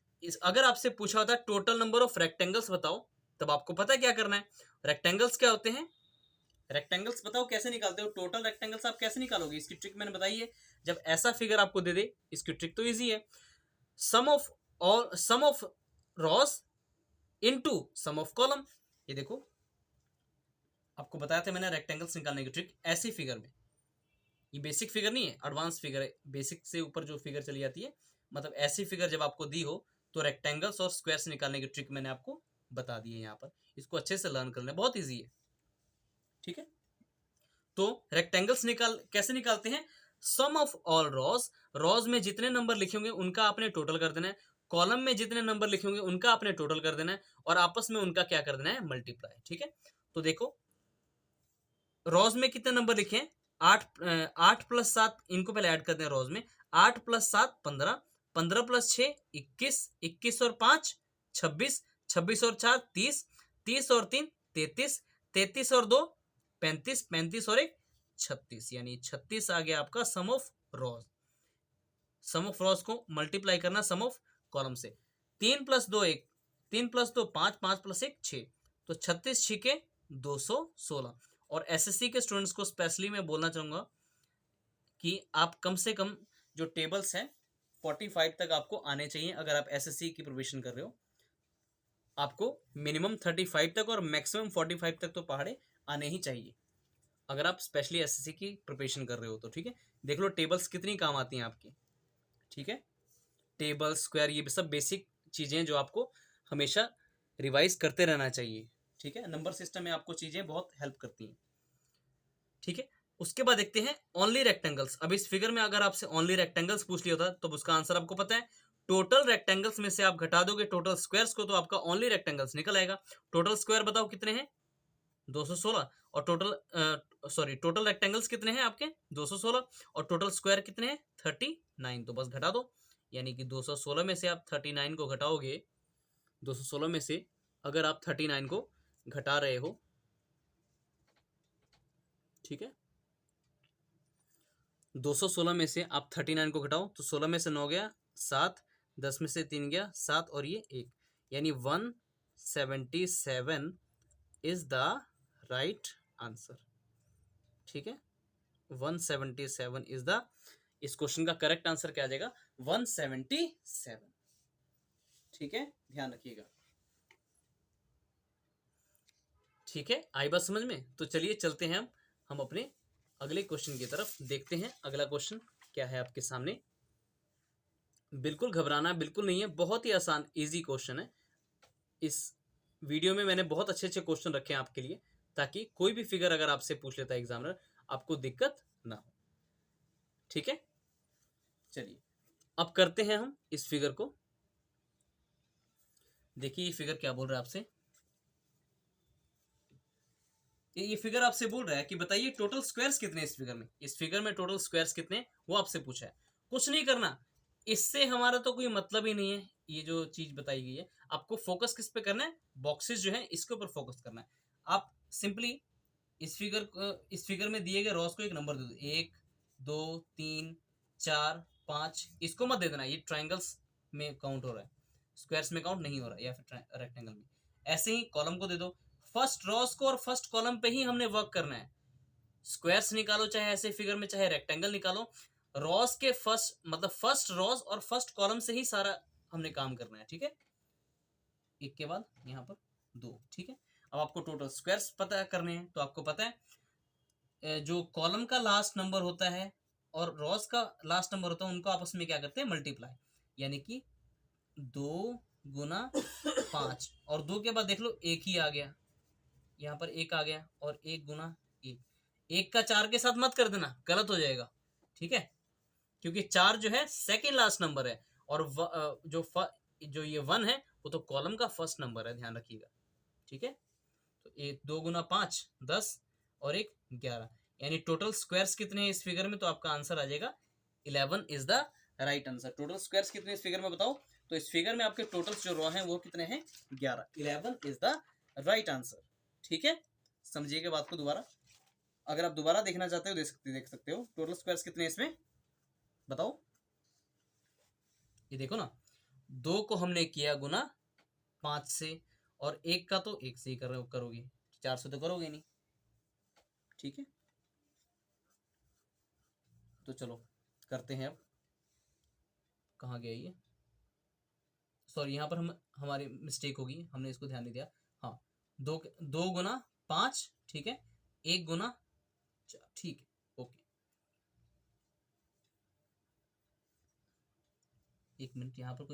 अगर आपसे पूछा होता टोटल नंबर ऑफ रेक्टेंगल्स बताओ, तब आपको पता है क्या करना है, रेक्टेंगल्स क्या होते हैं, रेक्टेंगल्स बताओ कैसे निकालते हो, टोटल रेक्टेंगल्स आप कैसे निकालोगे, इसकी ट्रिक मैंने बताई है। जब ऐसा फिगर आपको दे दे, इसकी ट्रिक तो इजी है, sum of rows into sum of column. ये देखो आपको बताया था मैंने रेक्टेंगल्स निकालने की ट्रिक ऐसी फिगर में। ये बेसिक फिगर नहीं है, एडवांस फिगर है, बेसिक से ऊपर जो फिगर चली जाती है, मतलब ऐसी फिगर जब आपको दी हो तो रेक्टेंगल्स और स्क्वायर्स निकालने की ट्रिक मैंने आपको बता दी है यहाँ पर। इसको अच्छे से लर्न कर लें, बहुत ईजी है, ठीक है। तो रेक्टेंगल्स कैसे निकालते हैं, सम ऑफ ऑल रोज में जितने नंबर लिखे होंगे उनका आपने टोटल कर देना है, कॉलम में जितने नंबर लिखे होंगे उनका आपने टोटल कर देना है, और आपस में उनका क्या कर देना है, मल्टीप्लाई, ठीक है। तो देखो रोज में कितने नंबर लिखे हैं, 8 प्लस 7, इनको पहले ऐड करते हैं रोज में, 8 प्लस 7 15, 15 प्लस 6 21, 21 और 5 26, 26 और 4 30, 30 और 3 33, 33 और 2 35, 35 और 1 36, यानी 36 आ गया आपका sum of rose. Some of रोज को मल्टीप्लाई करना सम ऑफ कॉलम से, 3 प्लस 2 1, 3 प्लस 2 5, 5 प्लस 1 6, तो 36 छिके 216। और एसएससी के स्टूडेंट्स को स्पेशली मैं बोलना चाहूंगा कि आप कम से कम जो टेबल्स हैं 45 तक आपको आने चाहिए। अगर आप एसएससी की प्रिपरेशन कर रहे हो, आपको मिनिमम 35 तक और मैक्सिमम 45 तक तो पहाड़े आने ही चाहिए, अगर आप स्पेशली एसएससी की प्रिपरेशन कर रहे हो तो, ठीक है। देख लो टेबल्स कितनी काम आती हैं आपकी, ठीक है। टेबल स्क्वायर ये सब बेसिक चीज़ें जो आपको हमेशा रिवाइज करते रहना चाहिए, ठीक है। नंबर सिस्टम में आपको चीज़ें बहुत हेल्प करती हैं, ठीक है। उसके बाद देखते हैं ओनली रेक्टेंगल्स। अब इस फिगर में अगर आपसे ओनली रेक्टेंगल्स पूछ लिया होता तो उसका आंसर आपको पता है, टोटल रेक्टेंगल्स में से आप घटा दोगे टोटल स्क्वायर्स को, तो आपका ओनली रेक्टेंगल्स निकल आएगा। टोटल स्क्वायर बताओ कितने हैं 216, और टोटल रेक्टेंगल्स कितने हैं आपके 216, और टोटल स्क्वायर कितने हैं 39, तो बस घटा दो। यानी कि 216 में से आप 39 को घटाओगे, 216 में से अगर आप 39 को घटा रहे हो, ठीक है, 216 में से आप 39 को घटाओ तो 16 में से 9 गया 7, 10 में से 3 गया 7, और ये 1, यानी 177 इज द राइट आंसर, ठीक है, 177 इज द, इस क्वेश्चन का करेक्ट आंसर क्या आ जाएगा, 177। ठीक है, ध्यान रखिएगा। ठीक है, आई बात समझ में? तो चलिए चलते हैं हम अपने अगले क्वेश्चन की तरफ, देखते हैं अगला क्वेश्चन क्या है आपके सामने। बिल्कुल घबराना बिल्कुल नहीं है, बहुत ही आसान इजी क्वेश्चन है। इस वीडियो में मैंने बहुत अच्छे अच्छे क्वेश्चन रखे हैं आपके लिए, ताकि कोई भी फिगर अगर आपसे पूछ लेता है एग्जामिनर, आपको दिक्कत ना हो। ठीक है, चलिए अब करते हैं हम इस फिगर को। देखिए ये फिगर क्या बोल रहा है आपसे, ये फिगर आपसे बोल रहा है कि बताइए टोटल स्क्वायर्स कितने इस फिगर में। इस फिगर में टोटल स्क्वायर्स कितने वो आपसे पूछा है। कुछ नहीं करना, इससे हमारा तो कोई मतलब ही नहीं है। ये जो चीज बताई गई है, आपको फोकस किस पे करना है, बॉक्सेस जो है इसके ऊपर फोकस करना है। आप सिंपली इस फिगर में दिए गए रॉस को एक नंबर दे दो, 1 2 3 4 5। इसको मत दे देना, ये ट्राइंगल्स में काउंट हो रहा है, स्क्वायर्स में काउंट नहीं हो रहा है, या फिर रेक्टेंगल में। ऐसे ही कॉलम को दे दो, फर्स्ट रॉस को और फर्स्ट कॉलम पे ही हमने वर्क करना है। स्क्वायर्स निकालो चाहे ऐसे फिगर में, चाहे रेक्टेंगल निकालो, रॉस के फर्स्ट मतलब फर्स्ट रॉस और फर्स्ट कॉलम से ही सारा हमने काम करना है। ठीक है, एक के बाद यहाँ पर 2। ठीक है, अब आपको टोटल स्क्वायर्स पता करने हैं, तो आपको पता है जो कॉलम का लास्ट नंबर होता है और रॉस का लास्ट नंबर होता है, उनको आपस में क्या करते हैं, मल्टीप्लाई। यानी कि 2 गुना 5, और 2 के बाद देख लो एक ही आ गया, यहाँ पर एक आ गया, और 1 गुना 1। 1 का 4 के साथ मत कर देना, गलत हो जाएगा। ठीक है, क्योंकि 4 जो है सेकेंड लास्ट नंबर है, और जो ये 1 है वो तो कॉलम का फर्स्ट नंबर है, ध्यान रखिएगा। ठीक है, तो 2 गुना 5 10, और 1 11। यानी टोटल स्क्वायर्स कितने हैं इस फिगर में, तो आपका आंसर आ जाएगा 11 is the right answer. Total squares कितने इस फिगर में बताओ, तो इस फिगर में आपके टोटल जो रॉ हैं वो कितने हैं, 11। 11 इज द राइट आंसर। ठीक है, समझिएगा बात को दोबारा। अगर आप दोबारा देखना चाहते हो देख सकते हो। टोटल स्क्वायर्स कितने हैं इसमें बताओ। ये देखो ना, 2 को हमने किया गुना 5 से, और 1 का तो 1 से ही करोगे, 4 से तो करोगे नहीं। ठीक है, तो चलो करते हैं। अब कहाँ गया ये, सॉरी यहाँ पर हमारी मिस्टेक होगी, हमने इसको ध्यान नहीं दिया। हाँ, 2 गुना 5, ठीक है, 1 गुना 4, ठीक है, ओके। 1 मिनट, यहाँ पर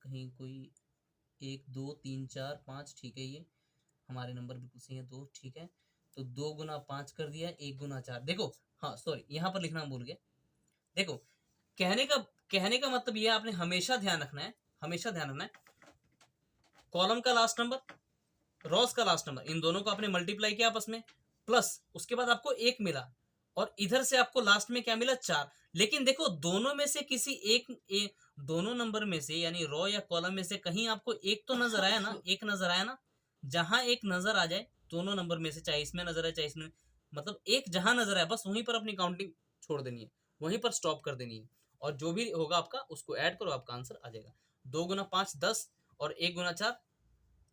कहीं कोई 1 2 3 4 5, ठीक है, ये हमारे नंबर बिल्कुल सही है, 2। ठीक है, तो 2 गुना 5 कर दिया, 1 गुना 4। देखो, हाँ सॉरी यहाँ पर लिखना भूल गया। देखो, कहने का मतलब ये आपने हमेशा ध्यान रखना है, हमेशा ध्यान रखना है, कॉलम का लास्ट नंबर, रॉस का लास्ट नंबर, इन दोनों को आपने मल्टीप्लाई किया आपस में, प्लस उसके बाद आपको 1 मिला, और इधर से आपको लास्ट में क्या मिला, 4। लेकिन देखो, दोनों में से किसी दोनों नंबर में से, यानी रो या कॉलम में से कहीं आपको एक तो नजर आया ना, एक नजर आया ना। जहां एक नजर आ जाए दोनों नंबर में से, चाहे इसमें नजर आए चाहे इसमें, मतलब एक जहां नजर आए, बस वहीं पर अपनी काउंटिंग छोड़ देनी है, वहीं पर स्टॉप कर देनी है, और जो भी होगा आपका उसको ऐड करो, आपका आंसर आ जाएगा। 2 गुना 5 10, और 1 गुना 4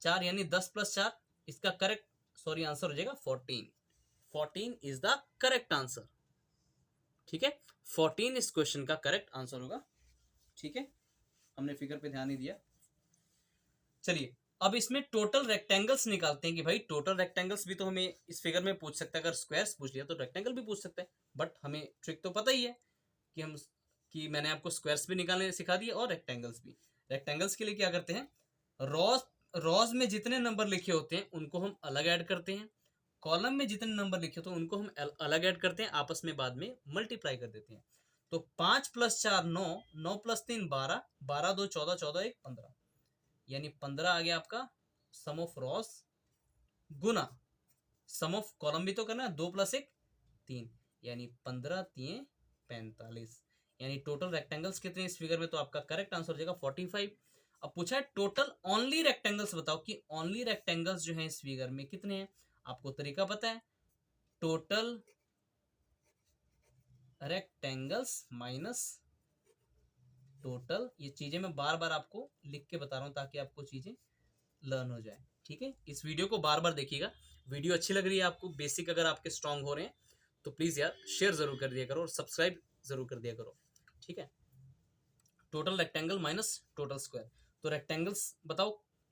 4, यानी 10 प्लस 4, इसका करेक्ट सॉरी आंसर हो जाएगा 14। 14 इज द करेक्ट आंसर। ठीक है, 14 इस क्वेश्चन का करेक्ट आंसर होगा। ठीक है, हमने फिगर पे ध्यान नहीं दिया। चलिए अब इसमें टोटल रेक्टेंगल्स निकालते हैं कि भाई टोटल रेक्टेंगल्स भी तो हमें इस फिगर में पूछ सकता है। अगर स्क्वायर्स पूछ लिया तो रेक्टेंगल भी पूछ सकता है, बट हमें ट्रिक तो पता ही है कि मैंने आपको स्क्वायर्स भी निकालने सिखा दिए और रेक्टेंगल्स भी। रेक्टेंगल्स के लिए क्या करते हैं, रॉज में जितने नंबर लिखे होते हैं उनको हम अलग ऐड करते हैं, कॉलम में जितने नंबर लिखे होते हैं उनको हम अलग ऐड करते हैं, आपस में बाद में मल्टीप्लाई कर देते हैं। तो 5 प्लस 4 9, 9 प्लस 3 12, 12 2 14, 14 1 15, यानी 15 आ गया आपका सम ऑफ रॉस, गुना सम ऑफ कॉलम भी तो करना है, 2 प्लस 1 3, यानी 15 3 45। यानी टोटल रेक्टेंगल्स कितने इस फिगर में, तो आपका करेक्ट आंसर हो जाएगा 45। अब पूछा है टोटल ओनली रेक्टेंगल्स बताओ कि ओनली रेक्टेंगल्स जो है इस फिगर में कितने हैं। आपको तरीका पता है, टोटल रेक्टेंगल्स माइनस टोटल, ये चीजें मैं बार बार आपको लिख के बता रहा हूं ताकि आपको चीजें लर्न हो जाए। ठीक है, इस वीडियो को बार बार देखिएगा। वीडियो अच्छी लग रही है आपको, बेसिक अगर आपके स्ट्रांग हो रहे हैं तो प्लीज यार शेयर जरूर कर दिया करो और सब्सक्राइब जरूर कर दिया करो, ठीक है। Total rectangle minus total square, तो रेक्टेंगल्स बताओ,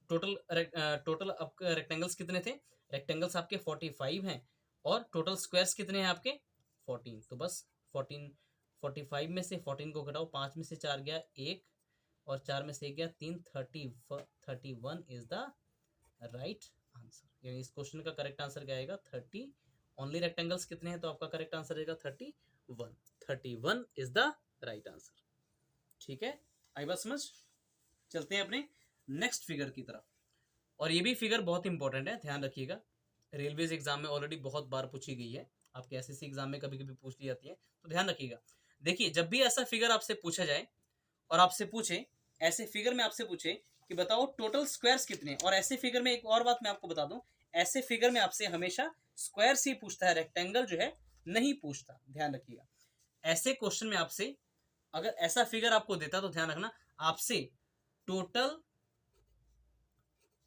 टोटल आपके रेक्टेंगल्स कितने थे? रेक्टेंगल्स आपके 45 हैं और टोटल स्क्वायर्स कितने हैं आपके 14। तो बस 14, 45 में से 14 को घटाओ, 5 में से 4 गया 1 और 4 में से 1 गया 3, 31 इज द राइट आंसर। यानी इस क्वेश्चन का करेक्ट आंसर क्या आएगा 30। ओनली रेक्टेंगल्स कितने हैं तो आपका करेक्ट आंसर आएगा 31। 31 इज द राइट आंसर, ठीक है। आई बात समझ। चलते हैं अपने नेक्स्ट फिगर की तरफ, और ये भी फिगर बहुत इंपॉर्टेंट है, ध्यान रखिएगा। रेलवेज एग्जाम में ऑलरेडी बहुत बार पूछी गई है, आपके एसएससी एग्जाम में कभी कभी पूछ ली जाती है, तो ध्यान रखिएगा। देखिए जब भी ऐसा फिगर आपसे पूछा जाए और आपसे पूछे, ऐसे फिगर में आपसे पूछे कि बताओ टोटल स्क्वायर्स कितने, और ऐसे फिगर में एक और बात मैं आपको बता दूं, ऐसे फिगर में आपसे हमेशा स्क्वायर्स ही पूछता है, रेक्टेंगल जो है नहीं पूछता, ध्यान रखिएगा। ऐसे क्वेश्चन में आपसे अगर ऐसा फिगर आपको देता तो ध्यान रखना, आपसे टोटल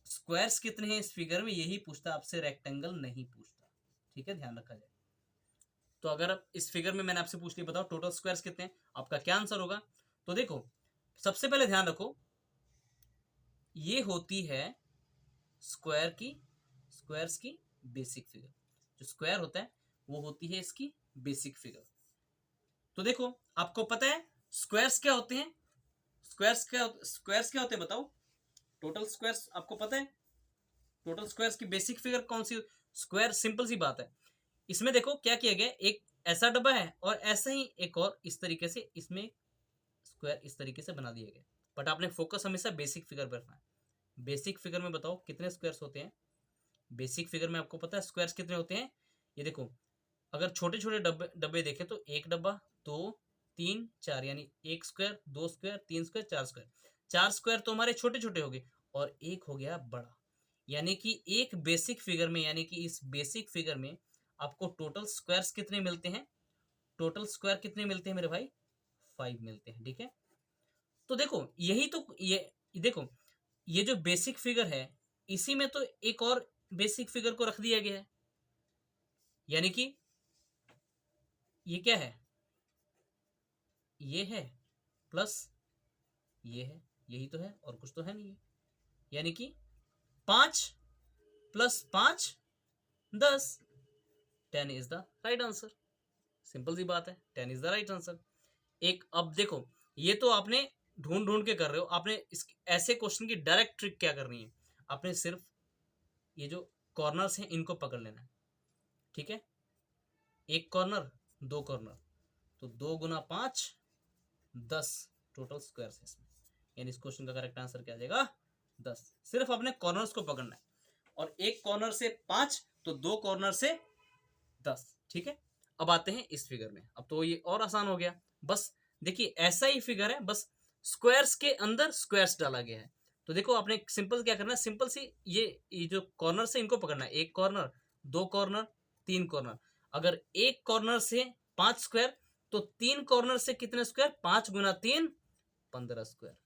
स्क्वायर्स कितने हैं इस फिगर में यही पूछता, आपसे रेक्टेंगल नहीं पूछता, ठीक है, ध्यान रखा जाए। तो अगर इस फिगर में मैंने आपसे पूछ लिया बताओ टोटल स्क्वायर्स कितने हैं, आपका क्या आंसर होगा? तो देखो सबसे पहले ध्यान रखो, ये होती है स्क्वायर्स की बेसिक फिगर। जो स्क्वायर होता है वो होती है इसकी बेसिक फिगर। तो देखो आपको पता है स्क्वायर्स क्या होते हैं, स्क्वायर्स क्या होते हैं बताओ, टोटल स्क्वायर्स आपको पता है, टोटल स्क्वायर्स की बेसिक फिगर कौन सी? स्क्वायर, सिंपल सी बात है। इसमें देखो क्या किया गया, एक ऐसा डब्बा है और ऐसा ही एक और इस तरीके से इसमें स्क्वायर इस तरीके से बना दिया गया, बट आपने फोकस हमेशा बेसिक फिगर पर रखना है। बेसिक फिगर में बताओ कितने स्क्वायर्स होते हैं? बेसिक फिगर में आपको पता है स्क्वायर्स कितने होते हैं? ये देखो अगर छोटे छोटे डब्बे देखें तो एक डब्बा, 2, 3, 4, यानी एक square, 2 square, 3 square, 4 square. 4 square तो हमारे छोटे छोटे हो गए और एक हो गया बड़ा, यानी कि एक बेसिक फिगर में, यानी कि इस बेसिक फिगर में आपको टोटल स्क्वायर्स कितने मिलते हैं? टोटल स्क्वायर कितने मिलते हैं मेरे भाई? 5 मिलते हैं, ठीक है। तो देखो यही तो ये देखो, ये जो बेसिक फिगर है इसी में तो एक और बेसिक फिगर को रख दिया गया है, यानी कि ये क्या है, ये है प्लस ये है, यही तो है और कुछ तो है नहीं है। यानी कि 5 + 5 10, 10 is the right answer. Simple सी बात है, 10 इज द राइट आंसर। एक अब देखो ये तो आपने ढूंढ ढूंढ के कर रहे हो, आपने इस ऐसे क्वेश्चन की डायरेक्ट ट्रिक क्या करनी है, आपने सिर्फ ये जो कॉर्नर्स हैं इनको पकड़ लेना है, ठीक है। एक कॉर्नर, 2 कॉर्नर, तो 2 गुना 5 10 टोटल स्क्वायर्स है इसमें, यानी इस क्वेश्चन का करेक्ट आंसर क्या आ जाएगा 10। सिर्फ अपने कॉर्नर्स को पकड़ना है, और एक कॉर्नर से 5 तो 2 कॉर्नर से 10, ठीक है। अब आते हैं इस फिगर में, अब तो ये और आसान हो गया। बस देखिए ऐसा ही फिगर है, बस स्क्वायर्स के अंदर स्क्वायर्स डाला गया है। तो देखो आपने सिंपल क्या करना है, सिंपल सी ये जो कॉर्नर से इनको पकड़ना है, एक कॉर्नर, 2 कॉर्नर, 3 कॉर्नर। अगर एक कॉर्नर से 5 स्क्वायर तो 3 कॉर्नर से कितने स्क्वायर, 5 गुना 3 15 स्क्वायर,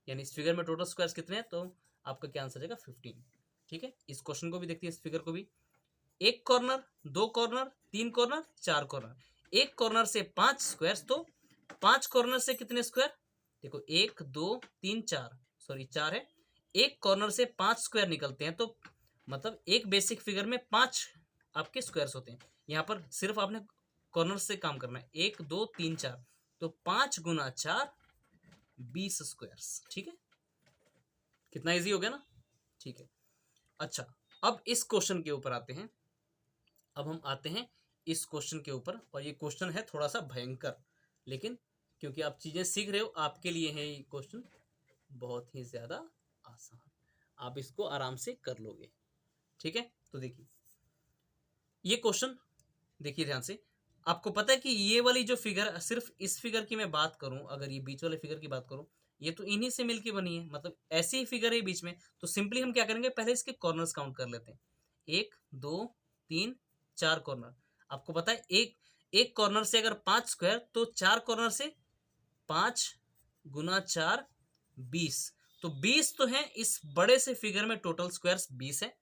यानी इस फिगर में टोटल स्क्वायर्स कितने हैं, तो आपका क्या आंसर आएगा 15, ठीक है। इस क्वेश्चन को भी देखते हैं, इस फिगर को भी, एक कॉर्नर, 2 कॉर्नर, 3 कॉर्नर, 4 कॉर्नर, एक कॉर्नर से 5 स्क्वायर्स, तो 5 कॉर्नर से कितने स्क्वायर, देखो 1 2 3 4, सॉरी 4 है, एक कॉर्नर से 5 स्क्वायर निकलते हैं, तो मतलब एक बेसिक फिगर में 5 आपके स्क्वायर्स होते हैं। यहाँ पर सिर्फ आपने कॉर्नर से काम करना है, 1 2 3 4, तो 5 गुना 4 20 स्क्वायर्स, ठीक है। कितना इजी हो गया ना, ठीक है। अच्छा अब इस क्वेश्चन के ऊपर आते हैं, अब हम आते हैं इस क्वेश्चन के ऊपर, और ये क्वेश्चन है थोड़ा सा भयंकर, लेकिन क्योंकि आप चीजें सीख रहे हो आपके लिए है ये क्वेश्चन बहुत ही ज्यादा आसान, आप इसको आराम से कर लोगे, ठीक है। तो देखिए ये क्वेश्चन देखिए ध्यान से, आपको पता है कि ये वाली जो फिगर, सिर्फ इस फिगर की मैं बात करूं, अगर ये बीच वाले फिगर की बात करूं, ये तो इन्हीं से मिलके बनी है, मतलब ऐसी ही फिगर है बीच में। तो सिंपली हम क्या करेंगे, पहले इसके कॉर्नर्स काउंट कर लेते हैं, 1 2 3 4 कॉर्नर। आपको पता है एक कॉर्नर से अगर 5 स्क्वायर तो 4 कॉर्नर से 5 गुना 4 20, तो 20 तो है इस बड़े से फिगर में, टोटल स्क्वायर्स 20 है।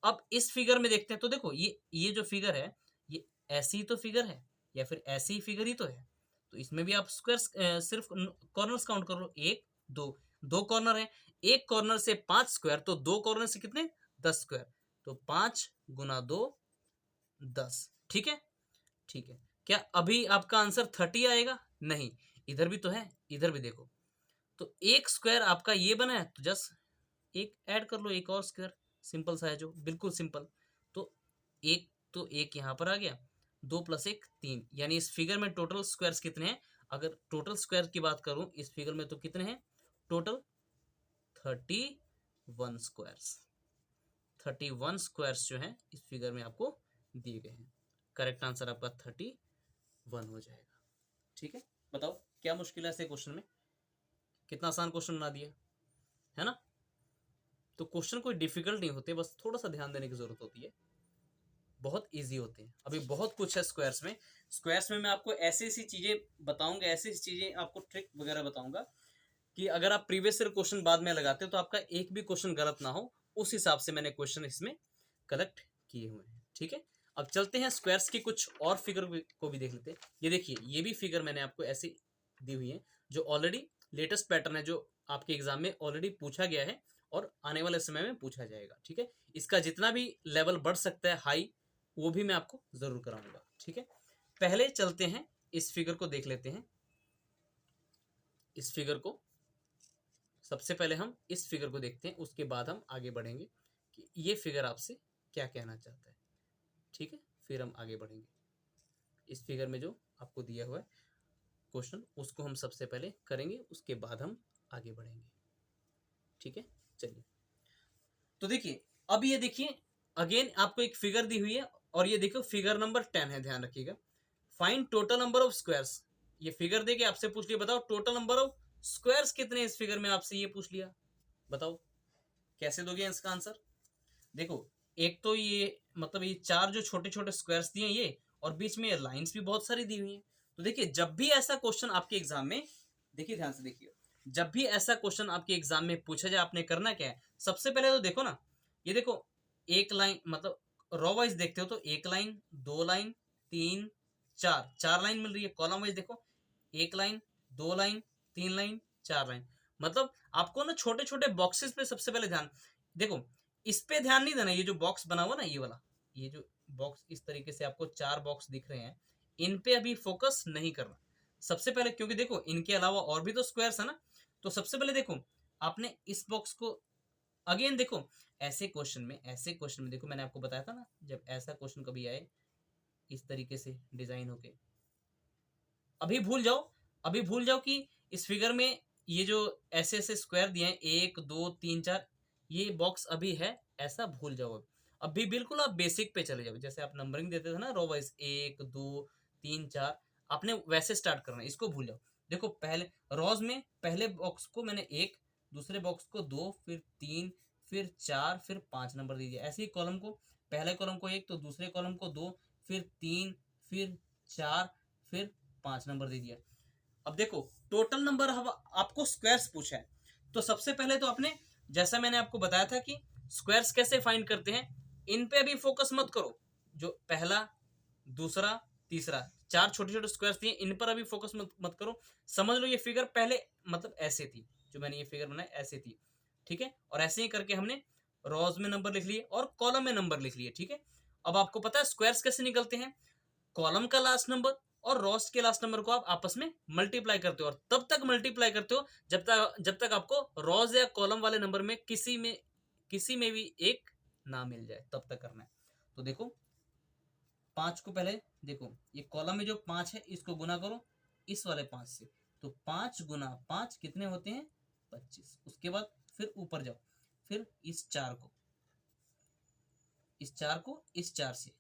अब इस फिगर में देखते हैं, तो देखो ये जो फिगर है, ये ऐसी ही तो फिगर है या फिर ऐसी ही फिगर ही तो है। तो इसमें भी आप स्क्वायर सिर्फ कॉर्नर्स काउंट कर लो, 1 2, 2 कॉर्नर है, एक कॉर्नर से 5 स्क्वायर, तो 2 कॉर्नर से कितने 10 स्क्वायर, तो 5 गुना 2 10। ठीक है, ठीक है। क्या अभी आपका आंसर 30 आएगा? नहीं, इधर भी तो है, इधर भी देखो। तो एक स्क्वायर आपका ये बना है, तो जस्ट एक ऐड कर लो, एक और स्क्वायर, सिंपल सा है जो, बिल्कुल सिंपल। तो एक यहां पर आ गया, 2 + 1 3, यानी इस फिगर में टोटल स्क्वायर्स कितने हैं? अगर टोटल स्क्वायर की बात करूं इस फिगर में, तो कितने हैं टोटल? 31 स्क्वायर्स। 31 स्क्वायर्स जो हैं इस फिगर में आपको दिए गए हैं। करेक्ट आंसर आपका 31 हो जाएगा। ठीक है, बताओ क्या मुश्किल है ऐसे क्वेश्चन में? कितना आसान क्वेश्चन बना दिया है ना। तो क्वेश्चन कोई डिफिकल्ट नहीं होते, बस थोड़ा सा ध्यान देने की जरूरत होती है, बहुत इजी होते हैं। अभी बहुत कुछ है स्क्वायर्स में। स्क्वायर्स में मैं आपको ऐसी ऐसी चीजें बताऊंगा, ऐसी ऐसी चीजें आपको ट्रिक वगैरह बताऊंगा कि अगर आप प्रीवियस ईयर क्वेश्चन बाद में लगाते हो तो आपका एक भी क्वेश्चन गलत ना हो, उस हिसाब से मैंने क्वेश्चन इसमें कलेक्ट किए हुए हैं। ठीक है, अब चलते हैं स्क्वायर्स की कुछ और फिगर को भी देख लेते हैं। ये देखिए, ये भी फिगर मैंने आपको ऐसी दी हुई है जो ऑलरेडी लेटेस्ट पैटर्न है, जो आपके एग्जाम में ऑलरेडी पूछा गया है और आने वाले समय में पूछा जाएगा। ठीक है, इसका जितना भी लेवल बढ़ सकता है हाई, वो भी मैं आपको जरूर कराऊंगा। ठीक है, पहले चलते हैं इस फिगर को देख लेते हैं। इस फिगर को सबसे पहले हम इस फिगर को देखते हैं, उसके बाद हम आगे बढ़ेंगे कि ये फिगर आपसे क्या कहना चाहता है। ठीक है, फिर हम आगे बढ़ेंगे। इस फिगर में जो आपको दिया हुआ है क्वेश्चन, उसको हम सबसे पहले करेंगे, उसके बाद हम आगे बढ़ेंगे। ठीक है, चलिए। तो देखिए, अब ये देखिए, अगेन आपको एक फिगर दी हुई है और ये देखो फिगर नंबर 10 है, ध्यान रखिएगा। Find total number of squares. ये फिगर देके आपसे पूछ लिया, बताओ टोटल नंबर ऑफ स्क्वायर्स कितने इस फिगर में, आपसे ये पूछ लिया, बताओ कैसे दोगे इसका आंसर। देखो, एक तो ये मतलब ये 4 जो छोटे छोटे स्क्वायर्स दिए ये, और बीच में लाइंस भी बहुत सारी दी हुई हैं। तो देखिए, जब भी ऐसा क्वेश्चन आपके एग्जाम में, देखिए ध्यान से देखिए, जब भी ऐसा क्वेश्चन आपके एग्जाम में पूछा जाए, आपने करना क्या है, सबसे पहले तो देखो ना, ये देखो एक लाइन, मतलब रो वाइज देखते हो तो एक लाइन, 2 लाइन, 3 4, 4 लाइन मिल रही है। कॉलम वाइज देखो, एक लाइन, 2 लाइन, 3 लाइन, 4 लाइन। मतलब आपको ना छोटे छोटे बॉक्सेस पे सबसे पहले ध्यान, देखो इस पे ध्यान नहीं देना। ये जो बॉक्स बना हुआ ना, ये वाला, ये जो बॉक्स इस तरीके से आपको 4 बॉक्स दिख रहे हैं, इन पे अभी फोकस नहीं करना सबसे पहले, क्योंकि देखो इनके अलावा और भी तो स्क्वायर्स है ना। तो सबसे पहले देखो, आपने इस बॉक्स को, अगेन देखो, ऐसे क्वेश्चन में देखो, मैंने आपको बताया था ना, जब ऐसा क्वेश्चन कभी आए इस तरीके से डिजाइन होके, अभी भूल जाओ, अभी भूल जाओ कि इस फिगर में ये जो ऐसे ऐसे स्क्वायर दिए हैं, 1 2 3 4, ये बॉक्स अभी है, ऐसा भूल जाओ। अभी बिल्कुल आप बेसिक पे चले जाओ, जैसे आप नंबरिंग देते थे ना रो वाइज, 1 2 3 4, आपने वैसे स्टार्ट करना है, इसको भूल जाओ। देखो पहले रोज में पहले बॉक्स को मैंने 1, दूसरे बॉक्स को 2, फिर 3, फिर 4, फिर 5 नंबर दीजिए। ऐसे ही कॉलम को, पहले कॉलम को 1, तो दूसरे कॉलम को 2, फिर 3, फिर 4, फिर 5 नंबर दे दिया। अब देखो टोटल नंबर आपको स्क्वायर्स पूछा है, तो सबसे पहले तो आपने, जैसा मैंने आपको बताया था कि स्क्वायर्स कैसे फाइंड करते हैं, इन पे अभी फोकस मत करो। जो पहला, दूसरा, तीसरा, 4 छोटे छोटे स्क्वायर्स दिए, इन पर अभी फोकस मत करो। समझ लो ये फिगर पहले मतलब ऐसे थी, जो मैंने ये फिगर बनाया ऐसे थी। ठीक है, और ऐसे ही करके हमने रोज में नंबर लिख लिए और कॉलम में नंबर लिख लिए। ठीक है, अब आपको पता है स्क्वायर्स कैसे निकलते हैं, कॉलम का लास्ट नंबर और रोस्ट के लास्ट नंबर को आप आपस में मल्टीप्लाई करते हो, और तब तक मल्टीप्लाई करते हो जब तक आपको रोज या कॉलम वाले नंबर में किसी में भी एक ना मिल जाए, तब तक करना है। तो देखो 5 को पहले देखो, ये कॉलम में जो 5 है इसको गुना करो इस वाले 5 से, तो 5 गुना 5 कितने होते हैं 25। उसके बाद फिर ऊपर जाओ, फिर इस 4 को इस 4 से,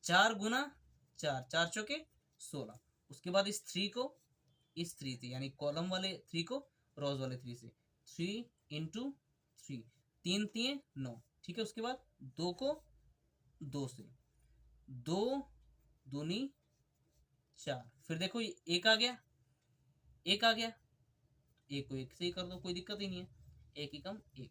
4 गुना 4, 4 चौके 16। उसके बाद इस 3 को इस 3 से, यानी कॉलम वाले 3 को रोज वाले 3 से, 3 इंटू 3, 3 3 9। ठीक है, उसके बाद 2 को 2 से, 2 दूनी 4, फिर देखो ये एक आ गया, एक आ गया, एक को एक से ही कर दो, कोई दिक्कत ही नहीं है, एक ही कम एक।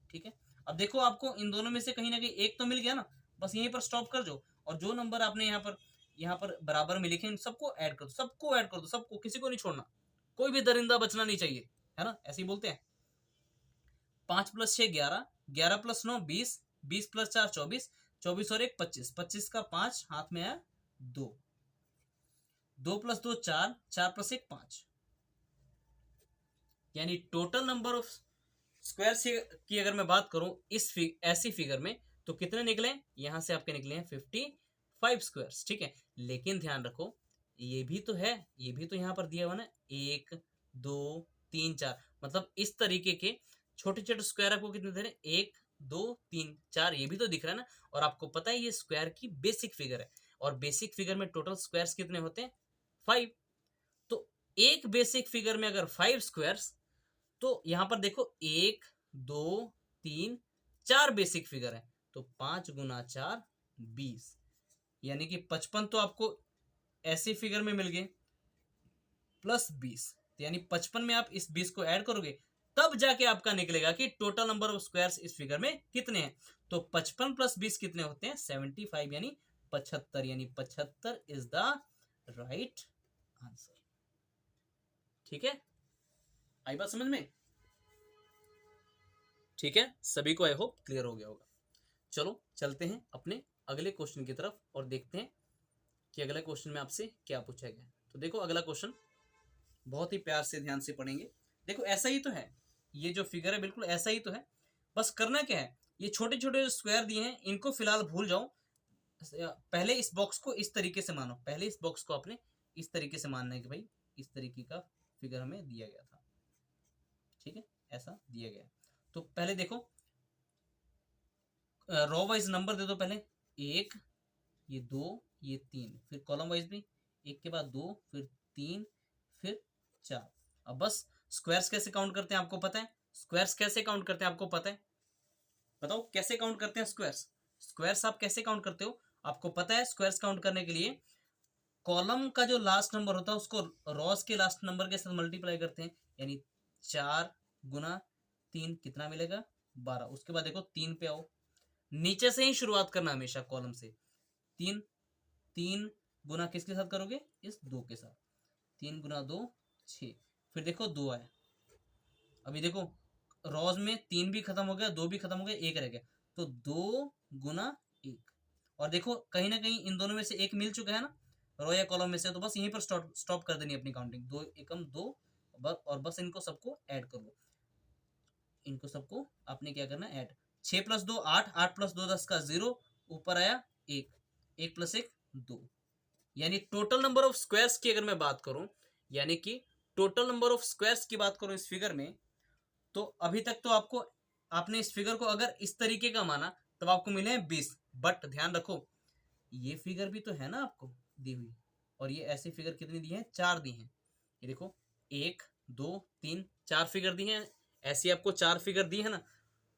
ठीक है, अब देखो आपको इन दोनों में से कहीं ना कहीं एक तो मिल गया ना, बस यहीं पर स्टॉप कर दो और जो नंबर आपने यहाँ पर बराबर में लिखे इन सबको ऐड कर दो, सबको ऐड कर दो, सबको, किसी को नहीं छोड़ना, कोई भी दरिंदा बचना नहीं चाहिए, है ना, ऐसे ही बोलते हैं। 5 + 6 11, 11 + 9 20, 20 + 4 24, 24 और 1 25, 25 का 5 हाथ में आया 2, 2 + 2 4, 4 + 1 5, यानी टोटल नंबर ऑफ स्क्वायर्स की अगर मैं बात करूं ऐसी फिगर में, तो कितने निकले, यहां से आपके निकले हैं 55 स्क्वायर्स, ठीक है। लेकिन ध्यान रखो, ये भी तो है, ये भी तो यहाँ पर दिया हुआ ना, 1 2 3 4, मतलब इस तरीके के छोटे छोटे स्क्वायर आपको कितने दे रहे हैं, 1 2 3 4, ये भी तो दिख रहा है ना। और आपको पता है ये स्क्वायर की बेसिक फिगर है, और बेसिक फिगर में टोटल स्क्वायर्स कितने होते हैं, 5। तो एक बेसिक फिगर में अगर 5 स्क्वायर्स, तो यहां पर देखो 1 2 3 4 बेसिक फिगर है, तो 5 × 4 20, यानी कि 55 तो आपको ऐसी फिगर में मिल गए, प्लस 20, यानी 55 में आप इस 20 को ऐड करोगे, तब जाके आपका निकलेगा कि टोटल नंबर ऑफ स्क्वायर्स इस फिगर में कितने हैं। तो 55 + 20 कितने होते हैं, 75, यानी 75, यानी 75 इज द राइट आंसर। ठीक है, आई बात समझ में? ठीक है, सभी को आई होप क्लियर हो गया होगा। चलो चलते हैं अपने अगले क्वेश्चन की तरफ और देखते हैं कि अगले क्वेश्चन में आपसे क्या पूछा गया है। तो देखो अगला क्वेश्चन बहुत ही प्यार से ध्यान से पढ़ेंगे। देखो ऐसा ही तो है, ये जो फिगर है बिल्कुल ऐसा ही तो है, बस करना क्या है, ये छोटे छोटे स्क्वायर दिए हैं, इनको फिलहाल भूल जाओ। पहले इस बॉक्स को इस तरीके से मानो, पहले इस बॉक्स को आपने इस तरीके से मानना है कि भाई इस तरीके का फिगर हमें दिया गया था, ठीक है, ऐसा दिया गया। तो पहले देखो रो वाइज नंबर दे दो, पहले 1, ये 2, ये 3, फिर कॉलम वाइज भी 1 के बाद 2, फिर 3, फिर 4। अब बस स्क्वायर्स कैसे काउंट करते हैं आपको पता है, स्क्वायर्स कैसे काउंट करते हैं आपको पता है, बताओ कैसे काउंट करते हैं स्क्वायर्स, स्क्वायर्स आप कैसे काउंट करते हो, आपको पता है। स्क्वायर्स काउंट करने के लिए कॉलम का जो लास्ट नंबर होता है उसको रोज के लास्ट नंबर के साथ मल्टीप्लाई करते हैं, यानी 4 × 3 कितना मिलेगा, 12। उसके बाद देखो 3 पे आओ, नीचे से ही शुरुआत करना हमेशा, कॉलम से 3, 3 गुना किसके साथ करोगे, इस 2 के साथ, 3 × 2 6, फिर देखो 2 आया, अभी देखो रोज में 3 भी खत्म हो गया, 2 भी खत्म हो गया, 1 रह गया, तो 2 × 1। और देखो कहीं ना कहीं इन दोनों में से एक मिल चुका है ना, रो या कॉलम में से, तो बस यहीं पर स्टॉप कर देनी अपनी काउंटिंग, 2 एकम 2, और बस इनको सबको ऐड कर लो, इनको सबको आपने क्या करना, ऐड। 6 + 2 8, 8 + 2 10 का 0, ऊपर आया 1, 1 + 1 2, यानी टोटल नंबर ऑफ स्क्वायर्स की अगर मैं बात करूं, यानी कि टोटल नंबर ऑफ स्क्वायर्स की बात करूं इस फिगर में, तो अभी तक तो आपको, आपने इस फिगर को अगर इस तरीके का माना तब आपको मिले हैं 20। बट ध्यान रखो ये फिगर भी तो है ना आपको दी हुई, और ये ऐसी फिगर कितनी दी है, 4 दी हैं, ये देखो 1 2 3 4 फिगर दी हैं, ऐसी आपको 4 फिगर दी है ना।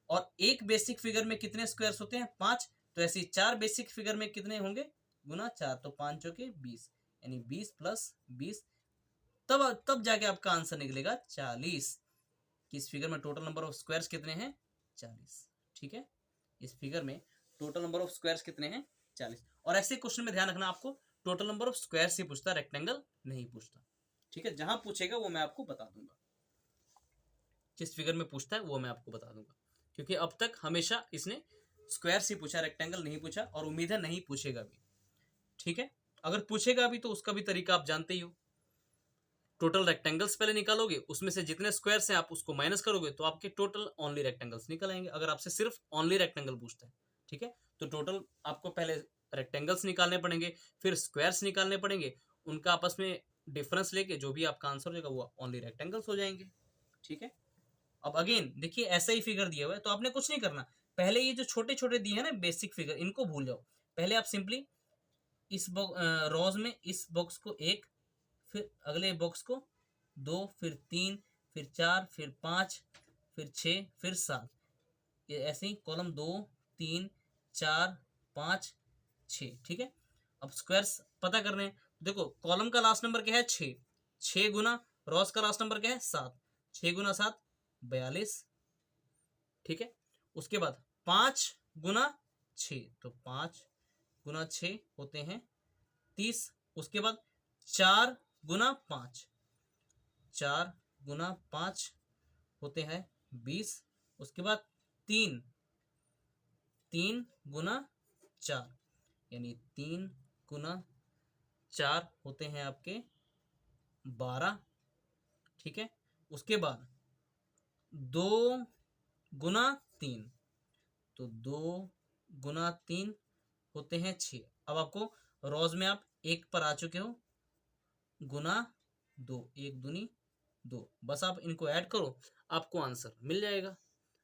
और एक बेसिक फिगर में कितने स्क्वायर्स होते हैं, 5, तो ऐसी 4 बेसिक फिगर में कितने होंगे, गुना 4, तो 5 चौके 20, यानी 20 + 20, तब जाके आपका आंसर निकलेगा 40, कि इस फिगर में टोटल नंबर ऑफ स्क्वायर्स कितने हैं, 40। ठीक है, इस फिगर में टोटल नंबर ऑफ स्क्वायर्स कितने हैं, 40। और ऐसे क्वेश्चन में ध्यान रखना, आपको टोटल नंबर ऑफ स्क्वायर्स ही पूछता, रेक्टेंगल नहीं पूछता। ठीक है, जहां पूछेगा वो मैं आपको बता दूंगा, जिस फिगर में पूछता है वो मैं आपको बता दूंगा, क्योंकि अब तक हमेशा इसने स्क्वायर्स ही पूछा, रेक्टेंगल नहीं पूछा, और उम्मीद है नहीं पूछेगा भी। ठीक है, अगर पूछेगा भी तो उसका भी तरीका आप जानते ही हो, टोटल रेक्टेंगल्स पहले निकालोगे, उसमें से जितने स्क्वायर्स हैं आप उसको माइनस करोगे, तो आपके टोटल ओनली रेक्टेंगल्स निकल आएंगे, अगर आपसे सिर्फ ओनली रेक्टेंगल पूछता है। ठीक है, तो टोटल आपको पहले रेक्टेंगल्स निकालने पड़ेंगे, फिर स्क्वायर्स निकालने पड़ेंगे, उनका आपस में डिफरेंस लेके जो भी आपका आंसर हो जाएगा वो ओनली रेक्टेंगल्स हो जाएंगे। ठीक है, अब अगेन देखिए ऐसा ही फिगर दिया हुआ है, तो आपने कुछ नहीं करना, पहले ये जो छोटे छोटे दिए हैं ना बेसिक फिगर, इनको भूल जाओ। पहले आप सिंपली इस रोज में इस बॉक्स को 1, फिर अगले बॉक्स को 2, फिर 3, फिर 4, फिर 5, फिर 6, फिर 7, ये ऐसे ही कॉलम 2 3 4 5 6। ठीक है, अब स्क्वायर्स पता करने हैं, देखो कॉलम का लास्ट नंबर क्या है, 6, 6 गुना रोज का लास्ट नंबर क्या है, 7, 6 × 7 42। ठीक है, उसके बाद 5 × 6, तो 5 गुना 6 होते हैं 30। उसके बाद 4 गुना 5, 4 गुना 5 होते हैं 20। उसके बाद 3 गुना 4, यानी 3 गुना 4 होते हैं आपके 12। ठीक है। उसके बाद 2 गुना 3, तो 2 गुना 3 होते हैं 6। अब आपको रोज में आप एक पर आ चुके हो, गुना 2, एक दूनी 2, बस आप इनको ऐड करो, आपको आंसर मिल जाएगा।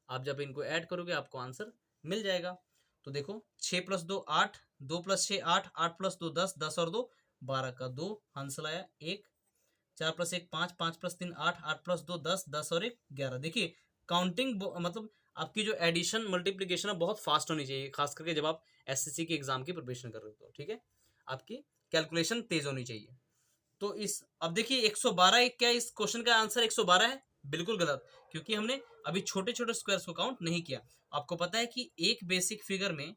आप जब इनको ऐड करोगे आपको आंसर मिल जाएगा। तो देखो 6 + 2 8, 2 + 6 8, 8 + 2 10, 10 और 2 12 का 2 हंस लाया 1, 4 + 1 5, 5 + 3 8, 8 + 2 10, 10 और 1 11। देखिए काउंटिंग मतलब आपकी जो एडिशन मल्टीप्लीकेशन है बहुत फास्ट होनी चाहिए, खास करके जब आप एसएससी के एग्जाम की प्रिपरेशन कर रहे हो। ठीक है, आपकी कैलकुलेशन तेज होनी चाहिए। तो इस अब देखिए 112, क्या इस क्वेश्चन का आंसर 112 है? बिल्कुल गलत, क्योंकि हमने अभी छोटे छोटे स्क्वायर्स को काउंट नहीं किया। आपको पता है कि एक बेसिक फिगर में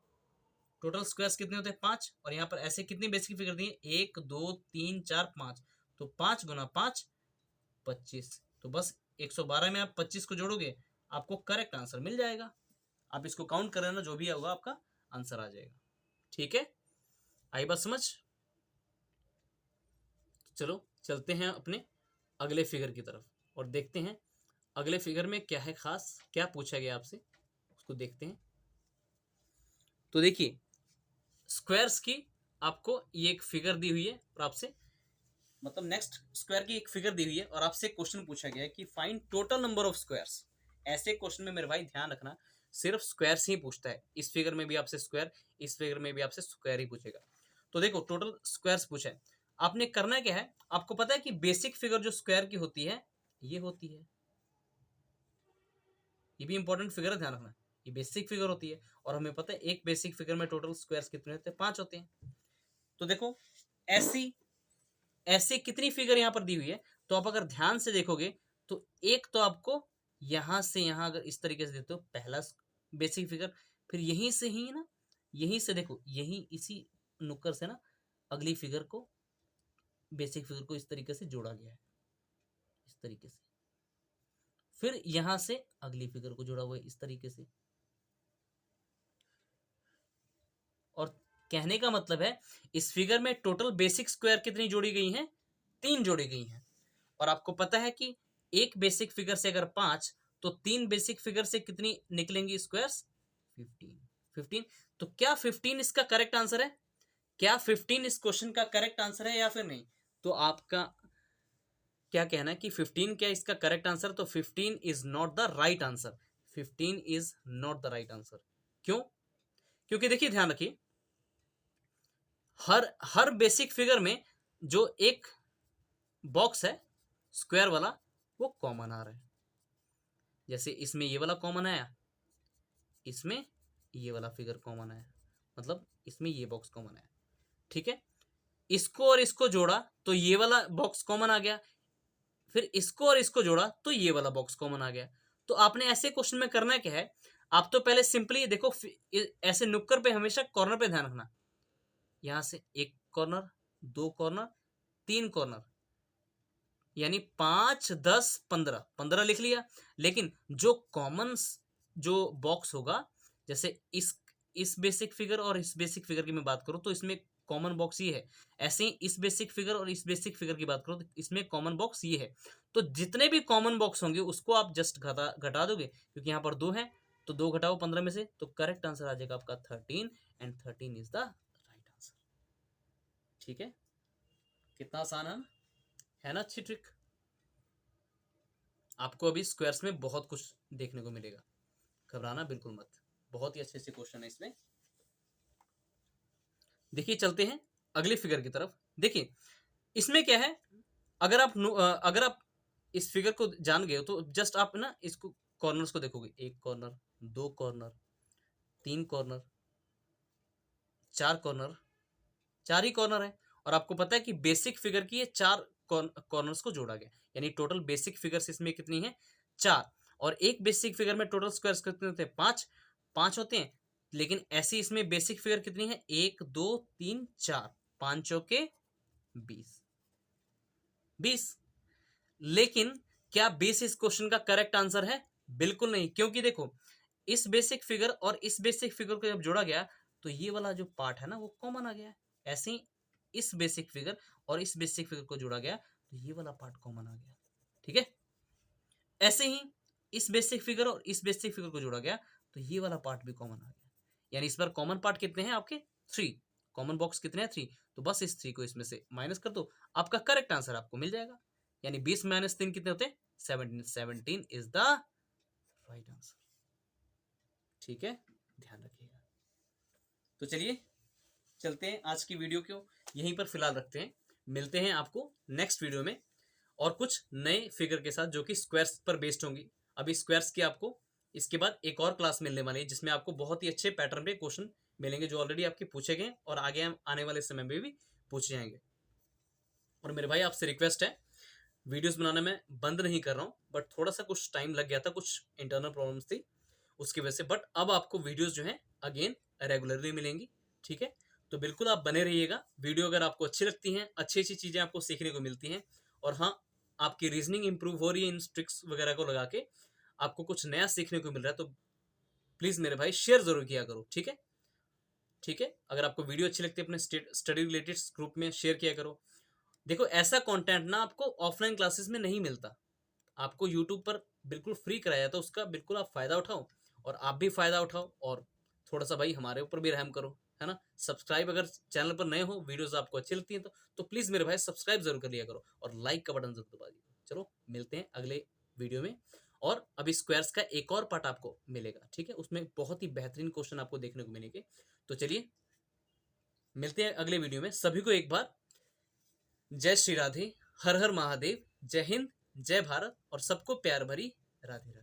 टोटल स्क्वायर्स कितने होते हैं? 5। और यहाँ पर ऐसे कितनी बेसिक फिगर दी है? 1 2 3 4 5, तो 5 गुना 5 25। तो बस 112 में आप 25 को जोड़ोगे, आपको करेक्ट आंसर मिल जाएगा। आप इसको काउंट कर लेना, जो भी होगा आपका आंसर आ जाएगा। ठीक है, आई बात समझ? चलो चलते हैं अपने अगले फिगर की तरफ और देखते हैं अगले फिगर में क्या है खास, क्या पूछा गया आपसे, उसको देखते हैं। तो देखिए स्क्वायर्स की आपको ये एक फिगर दी हुई है और आपसे मतलब नेक्स्ट स्क्वायर की एक फिगर दी हुई है और आपसे क्वेश्चन पूछा गया है कि find total number of squares. ऐसे क्वेश्चन में मेरे भाई ध्यान रखना, सिर्फ स्क्वायर्स ही पूछता है। इस फिगर में भी आपसे स्क्वायर, इस फिगर में भी आपसे स्क्वायर ही पूछेगा। तो देखो टोटल स्क्वायर्स पूछा है, आपने करना क्या है, आपको पता है कि बेसिक फिगर जो स्क्वायर की होती है ये होती है, ये भी इंपॉर्टेंट फिगर है, ध्यान रखना, ये बेसिक फिगर होती है। और हमें पता है एक बेसिक फिगर में टोटल स्क्वायर्स कितने होते हैं? 5 होते हैं। तो देखो ऐसी ऐसे कितनी फिगर यहां पर दी हुई है, तो आप अगर ध्यान से देखोगे तो एक तो आपको यहां से यहां अगर इस तरीके से देते हो पहला बेसिक फिगर, फिर यहीं से ही ना, यहीं से देखो, यहीं इसी नुक्कड़ से ना अगली फिगर को, बेसिक फिगर को इस तरीके से जोड़ा गया है, इस तरीके से। फिर यहां से अगली फिगर को जोड़ा हुआ है इस तरीके से। और कहने का मतलब है इस फिगर में टोटल बेसिक स्क्वायर कितनी जोड़ी गई हैं? 3 जोड़ी गई हैं। और आपको पता है कि एक बेसिक फिगर से अगर 5, तो 3 बेसिक फिगर से कितनी निकलेंगी स्क्वायर्स? 15। 15। तो क्या 15 इसका करेक्ट आंसर है? क्या 15 इस क्वेश्चन का करेक्ट आंसर है या फिर नहीं? तो आपका क्या कहना है कि 15 क्या इसका करेक्ट आंसर? तो 15 is not the right answer. 15 is not the right answer. क्यों? क्योंकि देखिए ध्यान रखिए, हर हर बेसिक फिगर में जो एक बॉक्स है स्क्वायर वाला वो कॉमन आ रहा है। जैसे इसमें ये वाला कॉमन आया, इसमें ये वाला फिगर कॉमन आया, मतलब इसमें ये बॉक्स कॉमन आया। ठीक है, इसको और इसको जोड़ा तो ये वाला बॉक्स कॉमन आ गया, फिर इसको और इसको जोड़ा तो ये वाला बॉक्स कॉमन आ गया। तो आपने ऐसे क्वेश्चन में करना क्या है, आप तो पहले सिंपली देखो, ऐसे नुक्कड़ पे हमेशा कॉर्नर पे ध्यान रखना, यहां से एक कॉर्नर, 2 कॉर्नर, 3 कॉर्नर, यानी 5 10 15, 15 लिख लिया। लेकिन जो कॉमन जो बॉक्स होगा, जैसे इस बेसिक फिगर और इस बेसिक फिगर की मैं बात करूं तो इसमें कॉमन बॉक्स ये है। ऐसे ही इस बेसिक फिगर और इस बेसिक फिगर की बात करो तो इसमें कॉमन बॉक्स ये है। तो जितने भी कॉमन बॉक्स होंगे उसको आप जस्ट घटा दोगे, क्योंकि यहाँ पर 2 है, तो 2 घटाओ 15 में से, तो करेक्ट आंसर आ जाएगा आपका 13, and 13 is the right answer. ठीक है, कितना आसान है ना? अच्छी ट्रिक। आपको अभी स्क्वायर्स में बहुत कुछ देखने को मिलेगा, घबराना बिल्कुल मत, बहुत ही अच्छे से क्वेश्चन है इसमें। देखिए चलते हैं अगली फिगर की तरफ। देखिए इसमें क्या है, अगर आप इस फिगर को जान गए हो तो जस्ट आप ना इसको कॉर्नर्स को देखोगे, एक कॉर्नर, 2 कॉर्नर, 3 कॉर्नर, 4 कॉर्नर, 4 ही कॉर्नर है। और आपको पता है कि बेसिक फिगर की ये 4 कॉर्नर्स को जोड़ा गया, यानी टोटल बेसिक फिगर्स इसमें कितनी है? 4। और एक बेसिक फिगर में टोटल स्क्वायर्स कितने होते हैं? 5 होते हैं। लेकिन ऐसी इसमें बेसिक फिगर कितनी है, 1 2 3 4, 5 चौके 20। लेकिन क्या 20 इस क्वेश्चन का करेक्ट आंसर है? बिल्कुल नहीं, क्योंकि देखो इस बेसिक फिगर और इस बेसिक फिगर को जब जोड़ा गया तो ये वाला जो पार्ट है ना वो कॉमन आ गया। ऐसे ही इस बेसिक फिगर और इस बेसिक फिगर को जोड़ा गया तो ये वाला पार्ट कॉमन आ गया। ठीक है, ऐसे ही इस बेसिक फिगर और इस बेसिक फिगर को जोड़ा गया तो ये वाला पार्ट भी कॉमन आ गया। यानी इस बार कॉमन पार्ट कितने हैं आपके? 3। कॉमन बॉक्स कितने हैं? 3। तो बस इस 3 को इसमें से माइनस कर दो, आपका करेक्ट आंसर आपको मिल जाएगा। यानी 20 माइनस 3 कितने होते हैं? 17। 17 इज द राइट आंसर। ठीक है, ध्यान रखिएगा। तो चलिए चलते हैं, आज की वीडियो को यहीं पर फिलहाल रखते हैं। मिलते हैं आपको नेक्स्ट वीडियो में और कुछ नए फिगर के साथ जो कि स्क्वायर्स पर बेस्ड होंगी। अभी स्क्वायर्स की आपको इसके बाद एक और क्लास मिलने वाली है जिसमें आपको बहुत ही अच्छे पैटर्न पे क्वेश्चन मिलेंगे जो ऑलरेडी आपके पूछे गए और आगे आने वाले समय में भी पूछे जाएंगे। और मेरे भाई आपसे रिक्वेस्ट है, वीडियोस बनाने में बंद नहीं कर रहा हूँ, बट थोड़ा सा कुछ टाइम लग गया था, कुछ इंटरनल प्रॉब्लम्स थी उसकी वजह से, बट अब आपको वीडियोस जो है अगेन रेगुलरली मिलेंगी। ठीक है, तो बिल्कुल आप बने रहिएगा। वीडियो अगर आपको अच्छी लगती हैं, अच्छी अच्छी चीज़ें आपको सीखने को मिलती हैं और हाँ आपकी रीजनिंग इंप्रूव हो रही है इन ट्रिक्स वगैरह को लगा के, आपको कुछ नया सीखने को मिल रहा है, तो प्लीज़ मेरे भाई शेयर जरूर किया करो। ठीक है, ठीक है, अगर आपको वीडियो अच्छी लगती है अपने स्टडी रिलेटेड ग्रुप में शेयर किया करो। देखो ऐसा कंटेंट ना आपको ऑफलाइन क्लासेस में नहीं मिलता, आपको यूट्यूब पर बिल्कुल फ्री कराया, तो उसका बिल्कुल आप फायदा उठाओ और आप भी फायदा उठाओ और थोड़ा सा भाई हमारे ऊपर भी रहम करो, है ना। सब्सक्राइब अगर चैनल पर नए हो, वीडियोस आपको अच्छी लगती हैं तो प्लीज़ मेरे भाई सब्सक्राइब जरूर कर लिया करो और लाइक का बटन जरूर दबा दीजिए। चलो मिलते हैं अगले वीडियो में, और अभी स्क्वायर्स का एक और पार्ट आपको मिलेगा। ठीक है, उसमें बहुत ही बेहतरीन क्वेश्चन आपको देखने को मिलेंगे। तो चलिए मिलते हैं अगले वीडियो में। सभी को एक बार जय श्री राधे, हर हर महादेव, जय हिंद, जय भारत और सबको प्यार भरी राधे राधे।